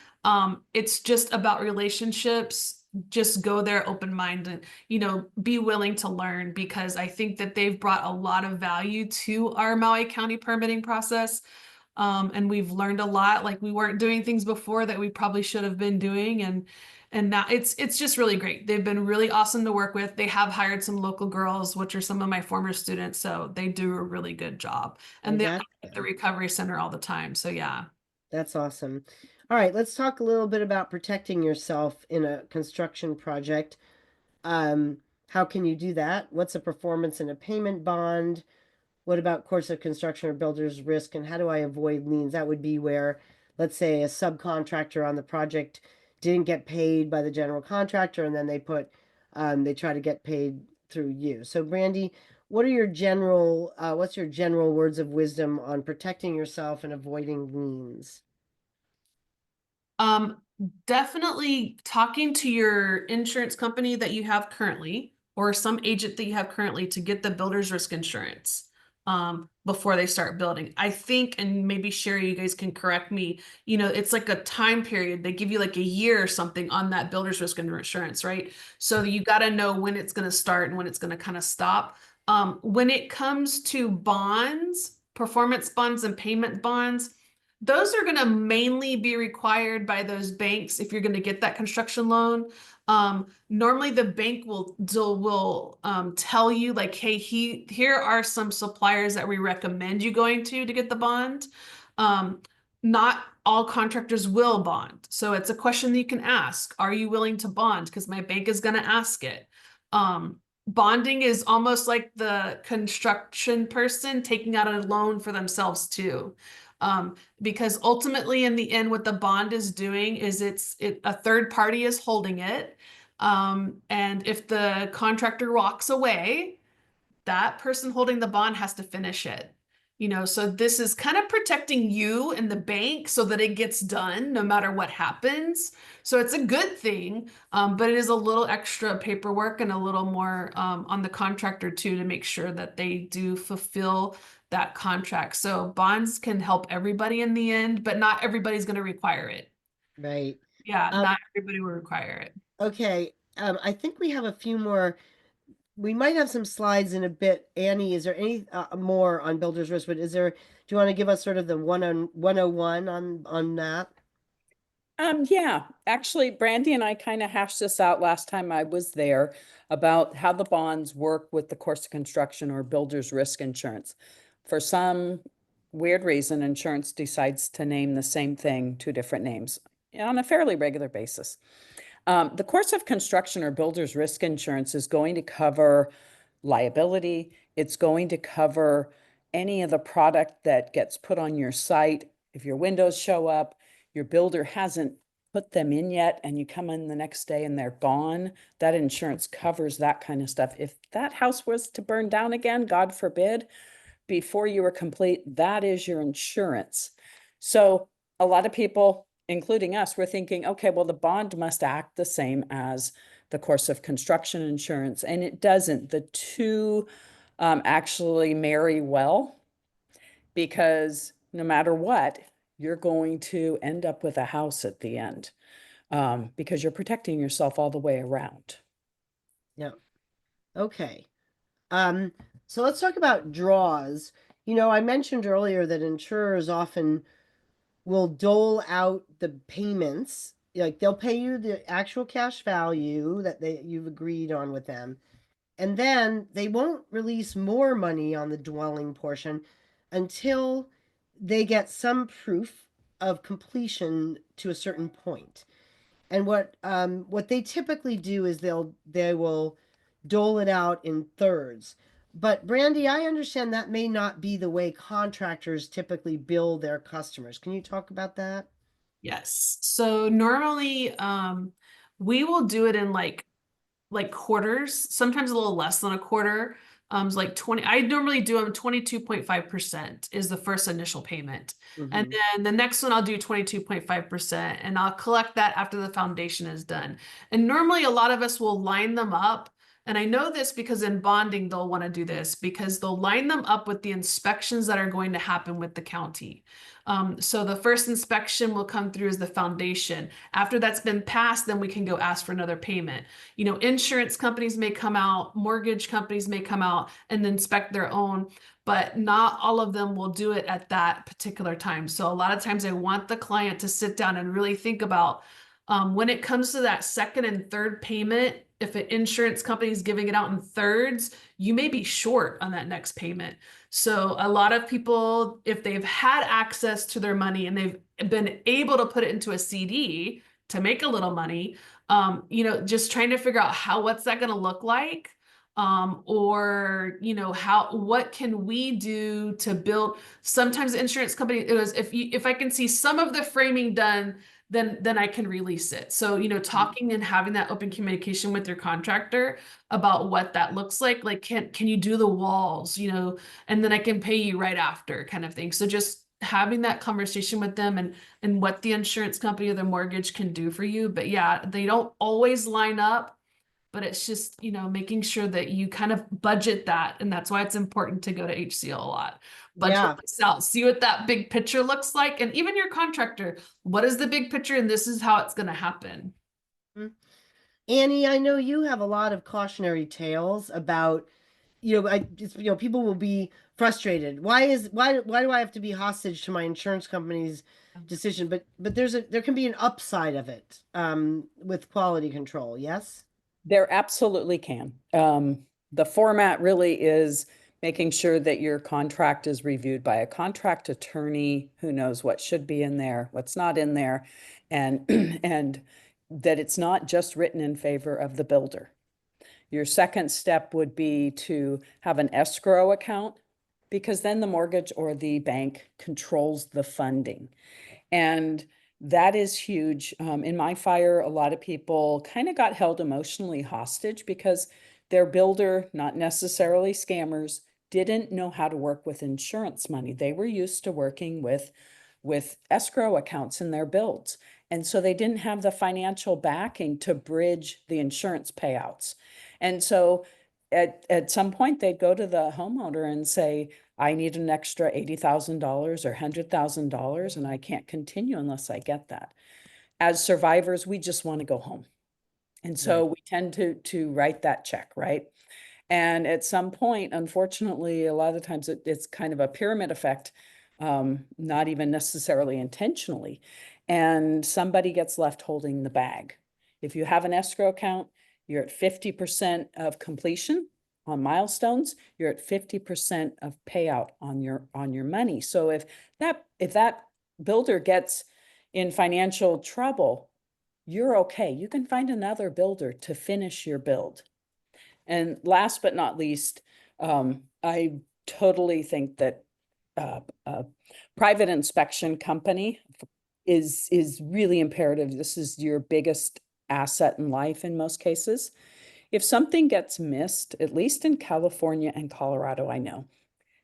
It's just about relationships. Just go there open minded, be willing to learn, because I think that they've brought a lot of value to our Maui County permitting process. And we've learned a lot. Like, we weren't doing things before that we probably should have been doing. And now it's just really great. They've been really awesome to work with. They have hired some local girls, which are some of my former students. So they do a really good job. Well, And they're at the recovery center all the time. So yeah. that's awesome. All right, let's talk a little bit about protecting yourself in a construction project. How can you do that? What's a performance and a payment bond? What about course of construction or builder's risk, and how do I avoid liens? That would be where, let's say, a subcontractor on the project didn't get paid by the general contractor, and then they try to get paid through you. So, Brandy, what's your general words of wisdom on protecting yourself and avoiding liens? Um, Definitely talking to your insurance company that you have currently, or some agent that you have currently, to get the builder's risk insurance before they start building. I think, and maybe Sherry, you guys can correct me, it's like a time period. They give you like a year or something on that builder's risk insurance, right? So you got to know when it's going to start and when it's going to kind of stop. When it comes to bonds, performance bonds and payment bonds, those are going to mainly be required by those banks if you're going to get that construction loan. Normally the bank will tell you, like, hey, here are some suppliers that we recommend you going to get the bond. Not all contractors will bond. So it's a question that you can ask. Are you willing to bond? Because my bank is going to ask it. Bonding is almost like the construction person taking out a loan for themselves too. Because ultimately in the end, what the bond is doing is a third party is holding it. And if the contractor walks away, that person holding the bond has to finish it. So this is kind of protecting you and the bank so that it gets done no matter what happens. So it's a good thing, but it is a little extra paperwork and a little more on the contractor too, to make sure that they do fulfill that contract. So bonds can help everybody in the end, but not everybody's going to require it. Right. Yeah, Um, not everybody will require it. okay. I think we have a few more. We might have some slides in a bit. Annie, is there any more on builder's risk? But do you want to give us sort of the 101 on that? Yeah, actually, Brandy and I kind of hashed this out last time I was there about how the bonds work with the course of construction or builder's risk insurance. For some weird reason, insurance decides to name the same thing two different names on a fairly regular basis. The course of construction or builder's risk insurance is going to cover liability. It's going to cover any of the product that gets put on your site. If your windows show up, your builder hasn't put them in yet, and you come in the next day and they're gone, that insurance covers that kind of stuff. If that house was to burn down again, God forbid, before you were complete, that is your insurance. So a lot of people, including us, were thinking, okay, well, the bond must act the same as the course of construction insurance, and it doesn't. The two actually marry well, because no matter what, you're going to end up with a house at the end, because you're protecting yourself all the way around. Yeah. Okay. So let's talk about draws. I mentioned earlier that insurers often will dole out the payments. Like, they'll pay you the actual cash value that you've agreed on with them. And then they won't release more money on the dwelling portion until they get some proof of completion to a certain point. And what they typically do is they will dole it out in thirds. But Brandy, I understand that may not be the way contractors typically bill their customers. Can you talk about that? Yes. So normally, we will do it in like quarters, sometimes a little less than a quarter. It's like 20, I normally do them 22.5% is the first initial payment. And Mhm. then the next one I'll do 22.5% and I'll collect that after the foundation is done. And normally a lot of us will line them up. And I know this because in bonding, they'll want to do this because they'll line them up with the inspections that are going to happen with the county. So the first inspection will come through as the foundation. After that's been passed, then we can go ask for another payment. You know, insurance companies may come out, mortgage companies may come out and inspect their own, but not all of them will do it at that particular time. So a lot of times I want the client to sit down and really think about when it comes to that second and third payment, if an insurance company is giving it out in thirds, you may be short on that next payment. So a lot of people, if they've had access to their money and they've been able to put it into a CD to make a little money, you know, just trying to figure out what's that going to look like? Or, you know, what can we do to build? Sometimes the insurance company, it was, if I can see some of the framing done, then I can release it. So, you know, talking and having that open communication with your contractor about what that looks like can you do the walls, you know, and then I can pay you right after kind of thing. So just having that conversation with them and what the insurance company or the mortgage can do for you. But yeah, they don't always line up, but it's just, you know, making sure that you kind of budget that. And that's why it's important to go to HCL a lot. Budget Yeah. this out, see what that big picture looks like. And even your contractor, what is the big picture? And this is how it's going to happen. Annie, I know you have a lot of cautionary tales about, you know, people will be frustrated. Why do I have to be hostage to my insurance company's decision? But there can be an upside of it, with quality control. Yes. There absolutely can. The format really is making sure that your contract is reviewed by a contract attorney who knows what should be in there, what's not in there, and and that it's not just written in favor of the builder. Your second step would be to have an escrow account because then the mortgage or the bank controls the funding. And that is huge. In my fire, a lot of people kind of got held emotionally hostage because their builder, not necessarily scammers, didn't know how to work with insurance money. They were used to working with escrow accounts in their builds. And so they didn't have the financial backing to bridge the insurance payouts. And so at some point they'd go to the homeowner and say, I need an extra $80,000 or $100,000 and I can't continue unless I get that. As survivors, we just want to go home. And so we tend to write that check, right? And at some point, unfortunately, a lot of times it's kind of a pyramid effect, not even necessarily intentionally. And somebody gets left holding the bag. If you have an escrow account, you're at 50% of completion on milestones, you're at 50% of payout on your money. So if that builder gets in financial trouble, you're okay. You can find another builder to finish your build. And last but not least, I totally think that a private inspection company is really imperative. This is your biggest asset in life in most cases. If something gets missed, at least in California and Colorado, I know,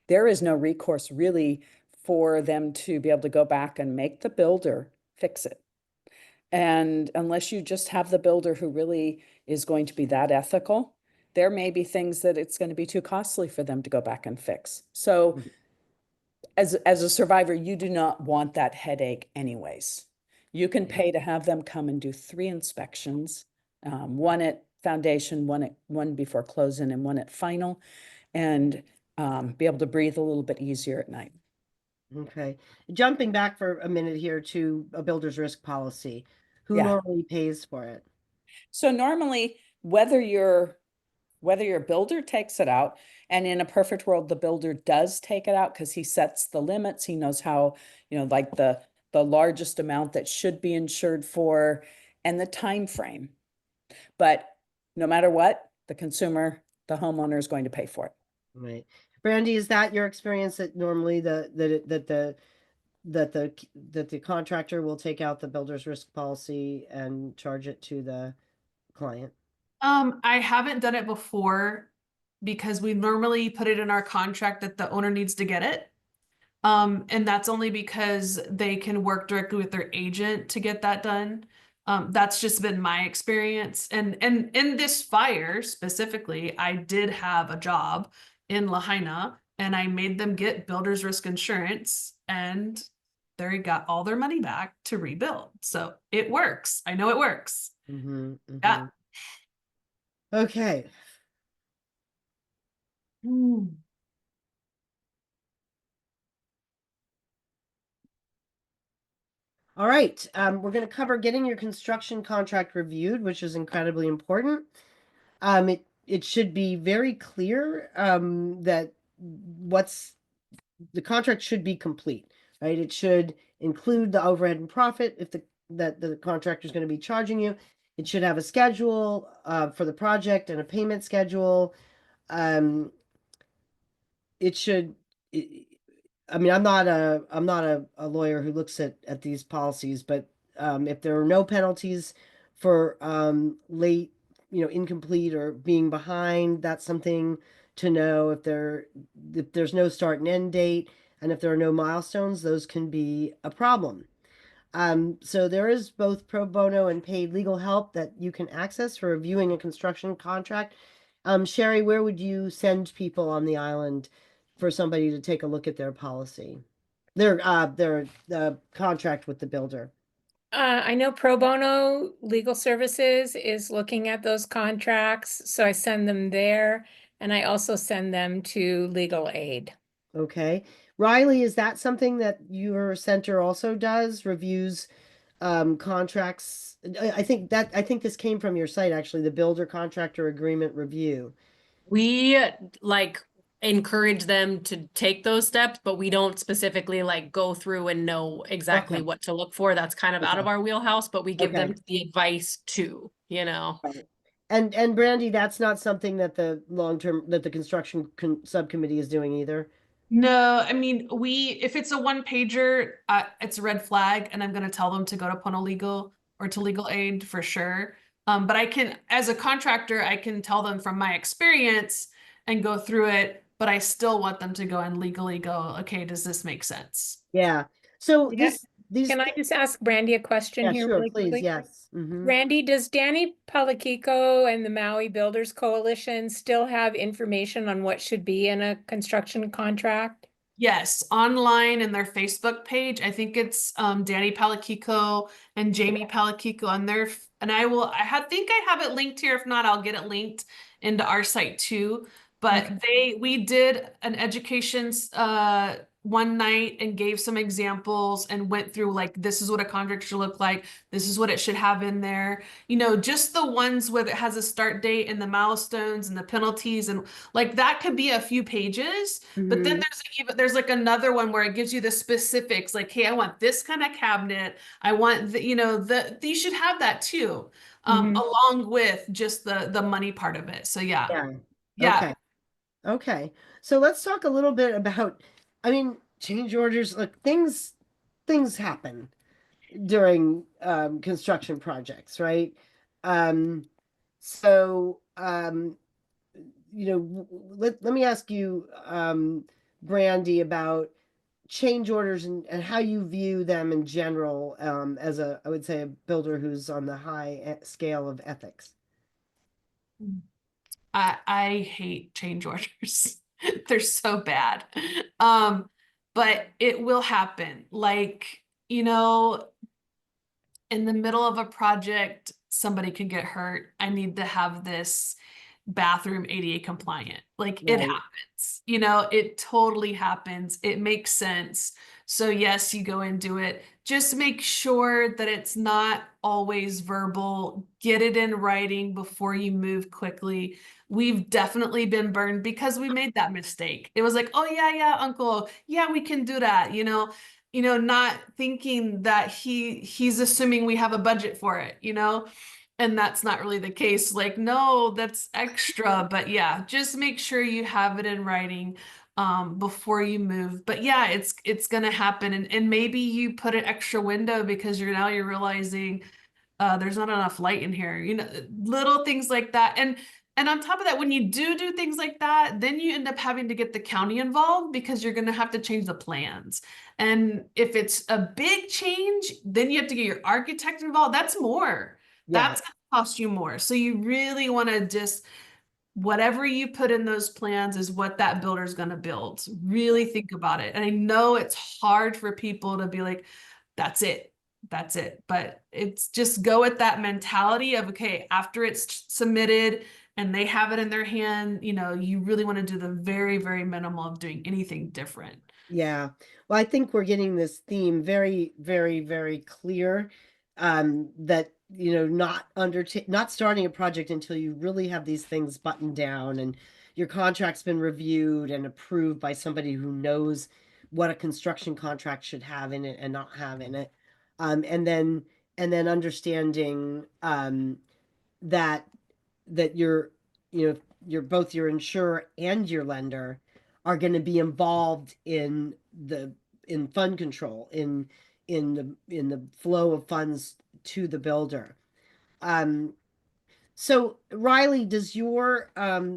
there is no recourse really for them to be able to go back and make the builder fix it. And unless you just have the builder who really is going to be that ethical, there may be things that it's going to be too costly for them to go back and fix. So as a survivor, you do not want that headache anyways. You can pay to have them come and do 3 inspections, one at foundation, one before closing, and one at final, and be able to breathe a little bit easier at night. Okay. Jumping back for a minute here to a builder's risk policy. Who Yeah. normally pays for it? So normally, whether your builder takes it out, and in a perfect world, the builder does take it out because he sets the limits. He knows how, like the largest amount that should be insured for and the time frame. But no matter what, the consumer, the homeowner is going to pay for it. Right. Brandy, is that your experience that normally that the contractor will take out the builder's risk policy and charge it to the client? I haven't done it before. because we normally put it in our contract that the owner needs to get it. And that's only because they can work directly with their agent to get that done. That's just been my experience. And in this fire specifically, I did have a job in Lahaina and I made them get builder's risk insurance and they got all their money back to rebuild. So it works. I know it works. Mm-hmm, Yeah. Okay. All right. We're going to cover getting your construction contract reviewed, which is incredibly important. It should be very clear that the contract should be complete, right? It should include the overhead and profit if the contractor is going to be charging you. It should have a schedule for the project and a payment schedule. It should. I mean, I'm not a lawyer who looks at these policies, but if there are no penalties for late, incomplete or being behind, that's something to know. If there's no start and end date, and if there are no milestones, those can be a problem. So there is both pro bono and paid legal help that you can access for reviewing a construction contract. Sherry, where would you send people on the island for somebody to take a look at their policy, their contract with the builder? I know Pro Bono Legal Services is looking at those contracts, so I send them there, and I also send them to Legal Aid. Okay. Riley, is that something that your center also does, reviews contracts? I think this came from your site, actually, the builder contractor agreement review. We like encourage them to take those steps, but we don't specifically like go through and know exactly Okay. what to look for. That's kind of out of Okay. our wheelhouse, but we give them Okay. the advice too, you know. Right. And Brandy, that's not something that the construction subcommittee is doing either. No, I mean, if it's a one pager, it's a red flag and I'm going to tell them to go to Pono Legal or to legal aid for sure. But I can, as a contractor, I can tell them from my experience and go through it, but I still want them to go and legally go, okay, does this make sense? Yeah. So Yeah. these Can I just ask Brandy a question yeah, here sure, really please, quickly? yes. Mm-hmm. Randy, does Danny Palakiko and the Maui Builders Coalition still have information on what should be in a construction contract? Yes, online in their Facebook page. I think it's Danny Palakiko and Jamie Palakiko on there. And I think I have it linked here. If not, I'll get it linked into our site too. But we did an education one night and gave some examples and went through like, this is what a contract should look like. This is what it should have in there. Just the ones where it has a start date and the milestones and the penalties and like that could be a few pages. But then there's like another one where it gives you the specifics, like, hey, I want this kind of cabinet. I want you should have that too, along with just the money part of it. So yeah. Okay. Okay. So let's talk a little bit about, I mean, change orders. Look, things happen during construction projects, right? So let me ask you, Brandy, about change orders and how you view them in general, as I would say, a builder who's on the high scale of ethics. I hate change orders. They're so bad. But it will happen. Like, in the middle of a project, somebody could get hurt. I need to have this bathroom ADA compliant. Like it Right. happens, it totally happens. It makes sense. So yes, you go and do it. Just make sure that it's not always verbal. Get it in writing before you move quickly. We've definitely been burned because we made that mistake. It was like, oh yeah, uncle. Yeah, we can do that, not thinking that he's assuming we have a budget for it, and that's not really the case. Like, no, that's extra. But yeah, just make sure you have it in writing before you move. But yeah, it's gonna happen. And maybe you put an extra window because you're realizing there's not enough light in here, little things like that. And And on top of that, when you do things like that, then you end up having to get the county involved because you're going to have to change the plans. And if it's a big change, then you have to get your architect involved. That's more. Yeah, That's going to cost you more. So you really want to just, whatever you put in those plans is what that builder is going to build. Really think about it. And I know it's hard for people to be like, that's it. That's it. But it's just go with that mentality of, okay, after it's submitted and they have it in their hand, you know, you really want to do the very, very minimal of doing anything different. yeah. Well, I think we're getting this theme very, very, very clear. That, you know, not starting a project until you really have these things buttoned down and your contract's been reviewed and approved by somebody who knows what a construction contract should have in it and not have in it. And then understanding that you're, you know, you're both your insurer and your lender are going to be involved in fund control, in the flow of funds to the builder. So Riley, does your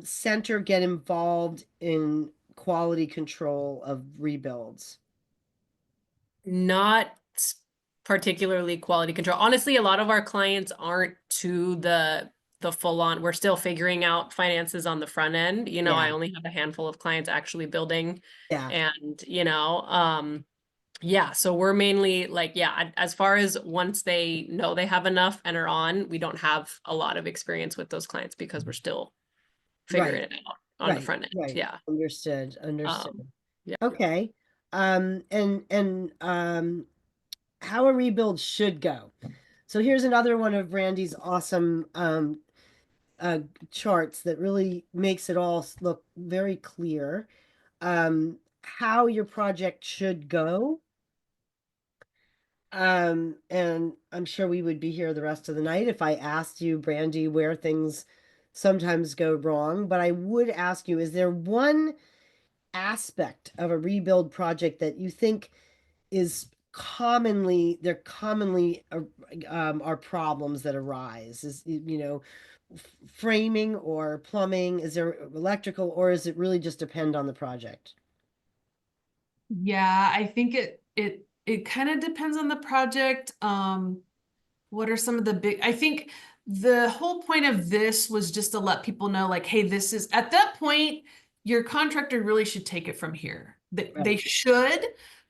center get involved in quality control of rebuilds? Not particularly quality control. Honestly, a lot of our clients aren't to the full on. We're still figuring out finances on the front end. You know, I Yeah. only have a handful of clients actually building, Yeah. and yeah, so we're mainly like, yeah, as far as once they know they have enough and are on, we don't have a lot of experience with those clients because we're still figuring Right. it out on the Right. front end. Right. Yeah. Understood. Understood. Yeah. Okay. And how a rebuild should go. So here's another one of Randy's awesome charts that really makes it all look very clear. How your project should go. And I'm sure we would be here the rest of the night if I asked you, Brandy, where things sometimes go wrong. But I would ask you, is there one aspect of a rebuild project that you think is commonly are problems that arise? Is, you know, framing or plumbing? Is there electrical, or is it really just depend on the project? Yeah, I think it kind of depends on the project. What are some of the big, I think the whole point of this was just to let people know, like, hey, this is at that point, your contractor really should take it from here. They Right. should,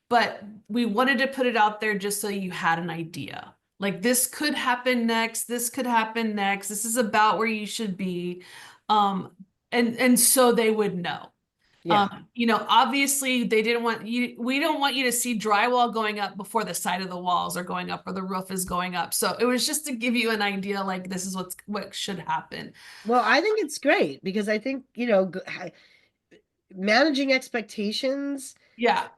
but we wanted to put it out there just so you had an idea. Like, this could happen next, this could happen next. This is about where you should be. And so they would know. Yeah. You know, obviously they didn't want you, we don't want you to see drywall going up before the side of the walls are going up or the roof is going up. So it was just to give you an idea, like, this is what should happen. Well, I think it's great because I think, you know, managing expectations, Yeah.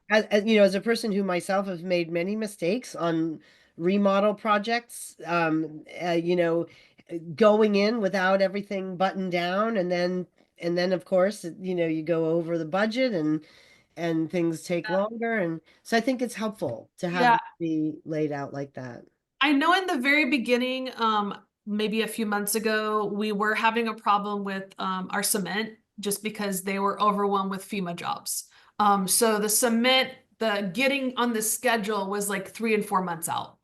you know, as a person who myself have made many mistakes on remodel projects, you know, going in without everything buttoned down, and then of course, you know, you go over the budget and things take longer, and so I think it's helpful to have Yeah. it be laid out like that. I know in the very beginning, maybe a few months ago, we were having a problem with our cement just because they were overwhelmed with FEMA jobs. So the cement, the getting on the schedule was like 3 and 4 months out.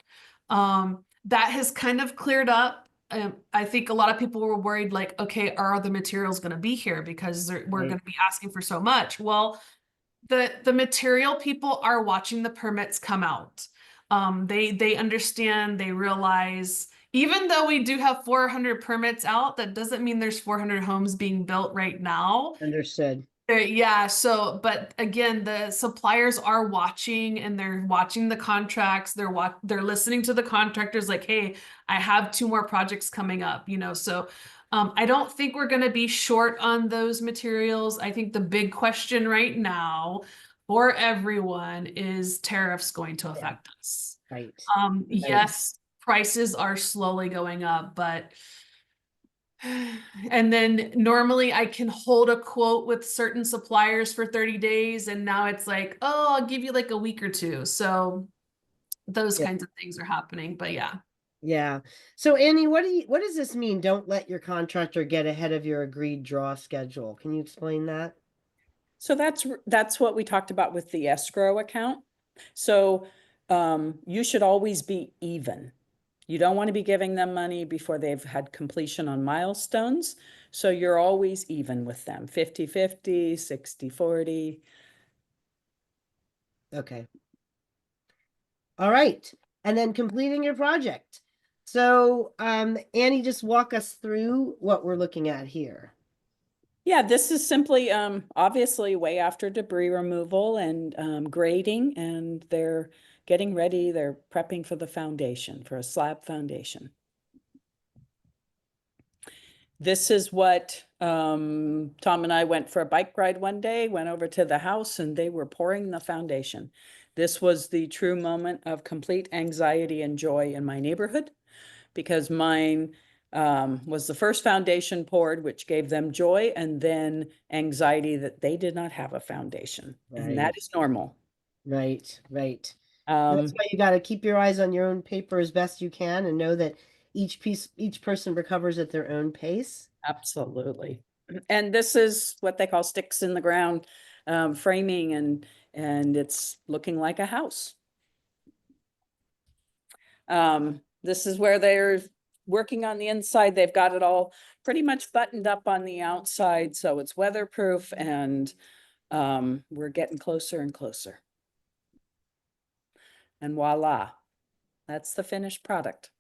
That has kind of cleared up. I think a lot of people were worried, like, okay, are the materials going to be here because we're Right. going to be asking for so much? Well, the material people are watching the permits come out. They understand, they realize, even though we do have 400 permits out, that doesn't mean there's 400 homes being built right now. Understood. Yeah, so, but again, the suppliers are watching and they're watching the contracts. They're listening to the contractors like, hey, I have 2 more projects coming up, you know, so I don't think we're going to be short on those materials. I think the big question right now for everyone is tariffs going to affect us. Right. Yes, prices are slowly going up, but and then normally I can hold a quote with certain suppliers for 30 days, and now it's like, oh, I'll give you like a week or two. So those Yeah. kinds of things are happening, but yeah. Yeah. So Annie, what does this mean? Don't let your contractor get ahead of your agreed draw schedule. Can you explain that? So that's what we talked about with the escrow account. So you should always be even. You don't want to be giving them money before they've had completion on milestones. So you're always even with them, 50-50, 60-40. Okay. All right. And then completing your project. So Annie, just walk us through what we're looking at here. Yeah, this is simply obviously way after debris removal and grading, and they're getting ready. They're prepping for the foundation, for a slab foundation. This is what Tom and I went for a bike ride one day, went over to the house, and they were pouring the foundation. This was the true moment of complete anxiety and joy in my neighborhood, because mine was the first foundation poured, which gave them joy, and then anxiety that they did not have a foundation. And that Right. is normal. Right. Right. Um, That's why you got to keep your eyes on your own paper as best you can and know that each person recovers at their own pace. Absolutely. And this is what they call sticks in the ground framing, and it's looking like a house. This is where they're working on the inside. They've got it all pretty much buttoned up on the outside, so it's weatherproof, and we're getting closer and closer. And voila, that's the finished product.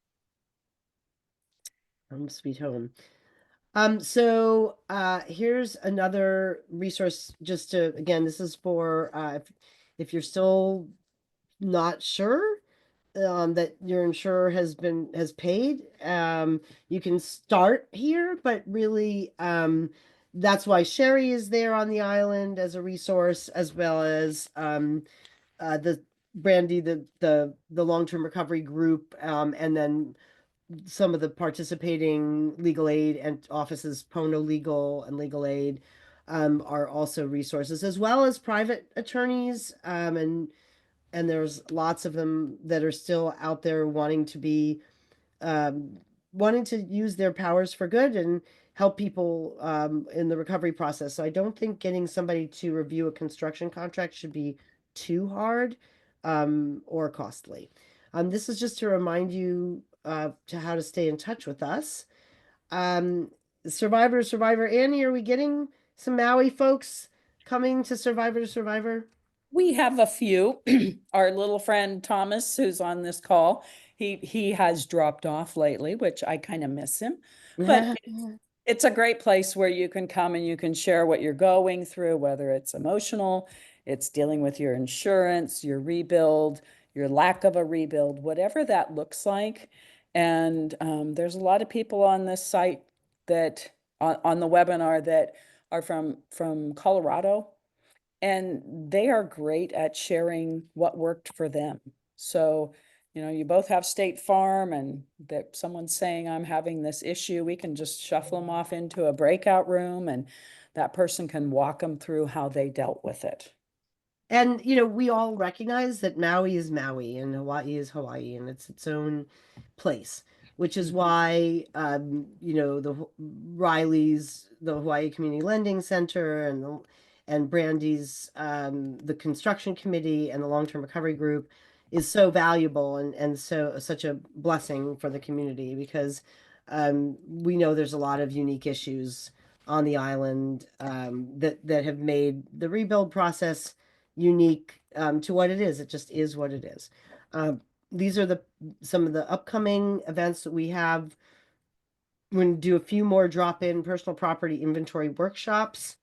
Sweet home. So here's another resource just to, again, this is for if you're still not sure that your insurer has paid, you can start here, but really that's why Sherry is there on the island as a resource, as well as the Brandy, the long-term recovery group, and then some of the participating legal aid and offices, Pono Legal and Legal Aid, are also resources, as well as private attorneys, and there's lots of them that are still out there wanting to be wanting to use their powers for good and help people in the recovery process. So I don't think getting somebody to review a construction contract should be too hard or costly. This is just to remind you to how to stay in touch with us. Survivor Annie, are we getting some Maui folks coming to Survivor? We have a few. Our little friend Thomas, who's on this call, he has dropped off lately, which I kind of miss him. But it's a great place where you can come and you can share what you're going through, whether it's emotional, it's dealing with your insurance, your rebuild, your lack of a rebuild, whatever that looks like. And there's a lot of people on this site that on the webinar that are from Colorado, and they are great at sharing what worked for them. So, you both have State Farm, and that someone's saying, I'm having this issue, we can just shuffle them off into a breakout room, and that person can walk them through how they dealt with it. And we all recognize that Maui is Maui and Hawaii is Hawaii, and it's its own place, which is why the Riley's, the Hawaii Community Lending Center, and Brandy's the construction committee and the long-term recovery group is so valuable and so such a blessing for the community, because we know there's a lot of unique issues on the island that have made the rebuild process unique to what it is. It just is what it is. These are some of the upcoming events that we have. We're going to do a few more drop-in personal property inventory workshops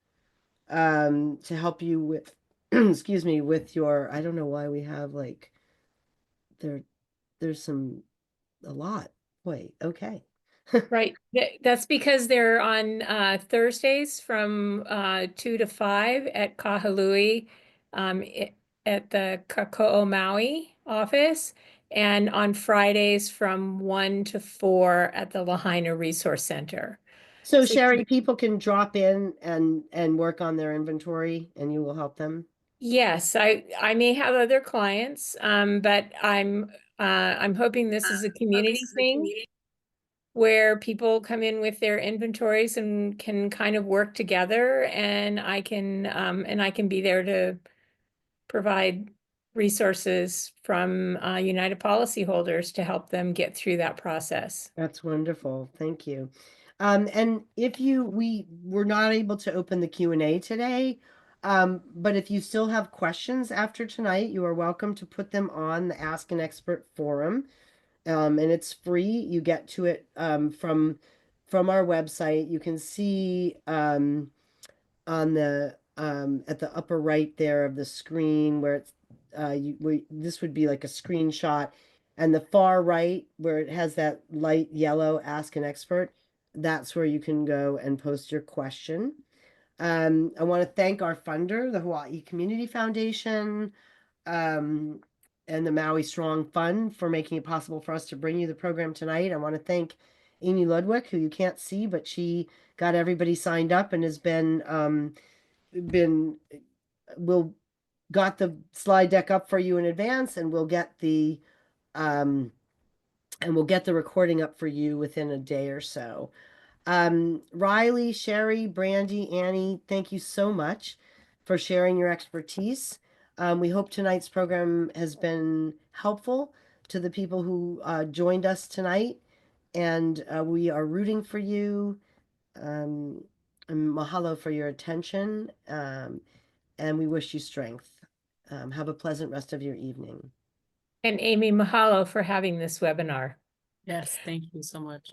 to help you with, excuse me, with your, I don't know why we have like, there's a lot. Wait, okay. Right. That's because they're on Thursdays from 2 to 5 at Kahului, at the Kako'o Maui office, and on Fridays from 1 to 4 at the Lahaina Resource Center. So So Sherry, people can drop in and work on their inventory and you will help them. Yes, I may have other clients, but I'm hoping this is a community thing where people come in with their inventories and can kind of work together, and I can be there to provide resources from United policyholders to help them get through that process. That's wonderful. Thank you. And if we were not able to open the Q&A today, but if you still have questions after tonight, you are welcome to put them on the Ask an Expert forum. And it's free. You get to it from our website. You can see on the at the upper right there of the screen where it's this would be like a screenshot, and the far right where it has that light yellow Ask an Expert, that's where you can go and post your question. I want to thank our funder, the Hawaii Community Foundation, and the Maui Strong Fund for making it possible for us to bring you the program tonight. I want to thank Amy Ludwig, who you can't see, but she got everybody signed up and has we'll got the slide deck up for you in advance, and we'll get the recording up for you within a day or so. Riley, Sherry, Brandy, Annie, thank you so much for sharing your expertise. We hope tonight's program has been helpful to the people who joined us tonight, and we are rooting for you. And mahalo for your attention, and we wish you strength. Have a pleasant rest of your evening. And Amy, mahalo for having this webinar. Yes, thank you so much.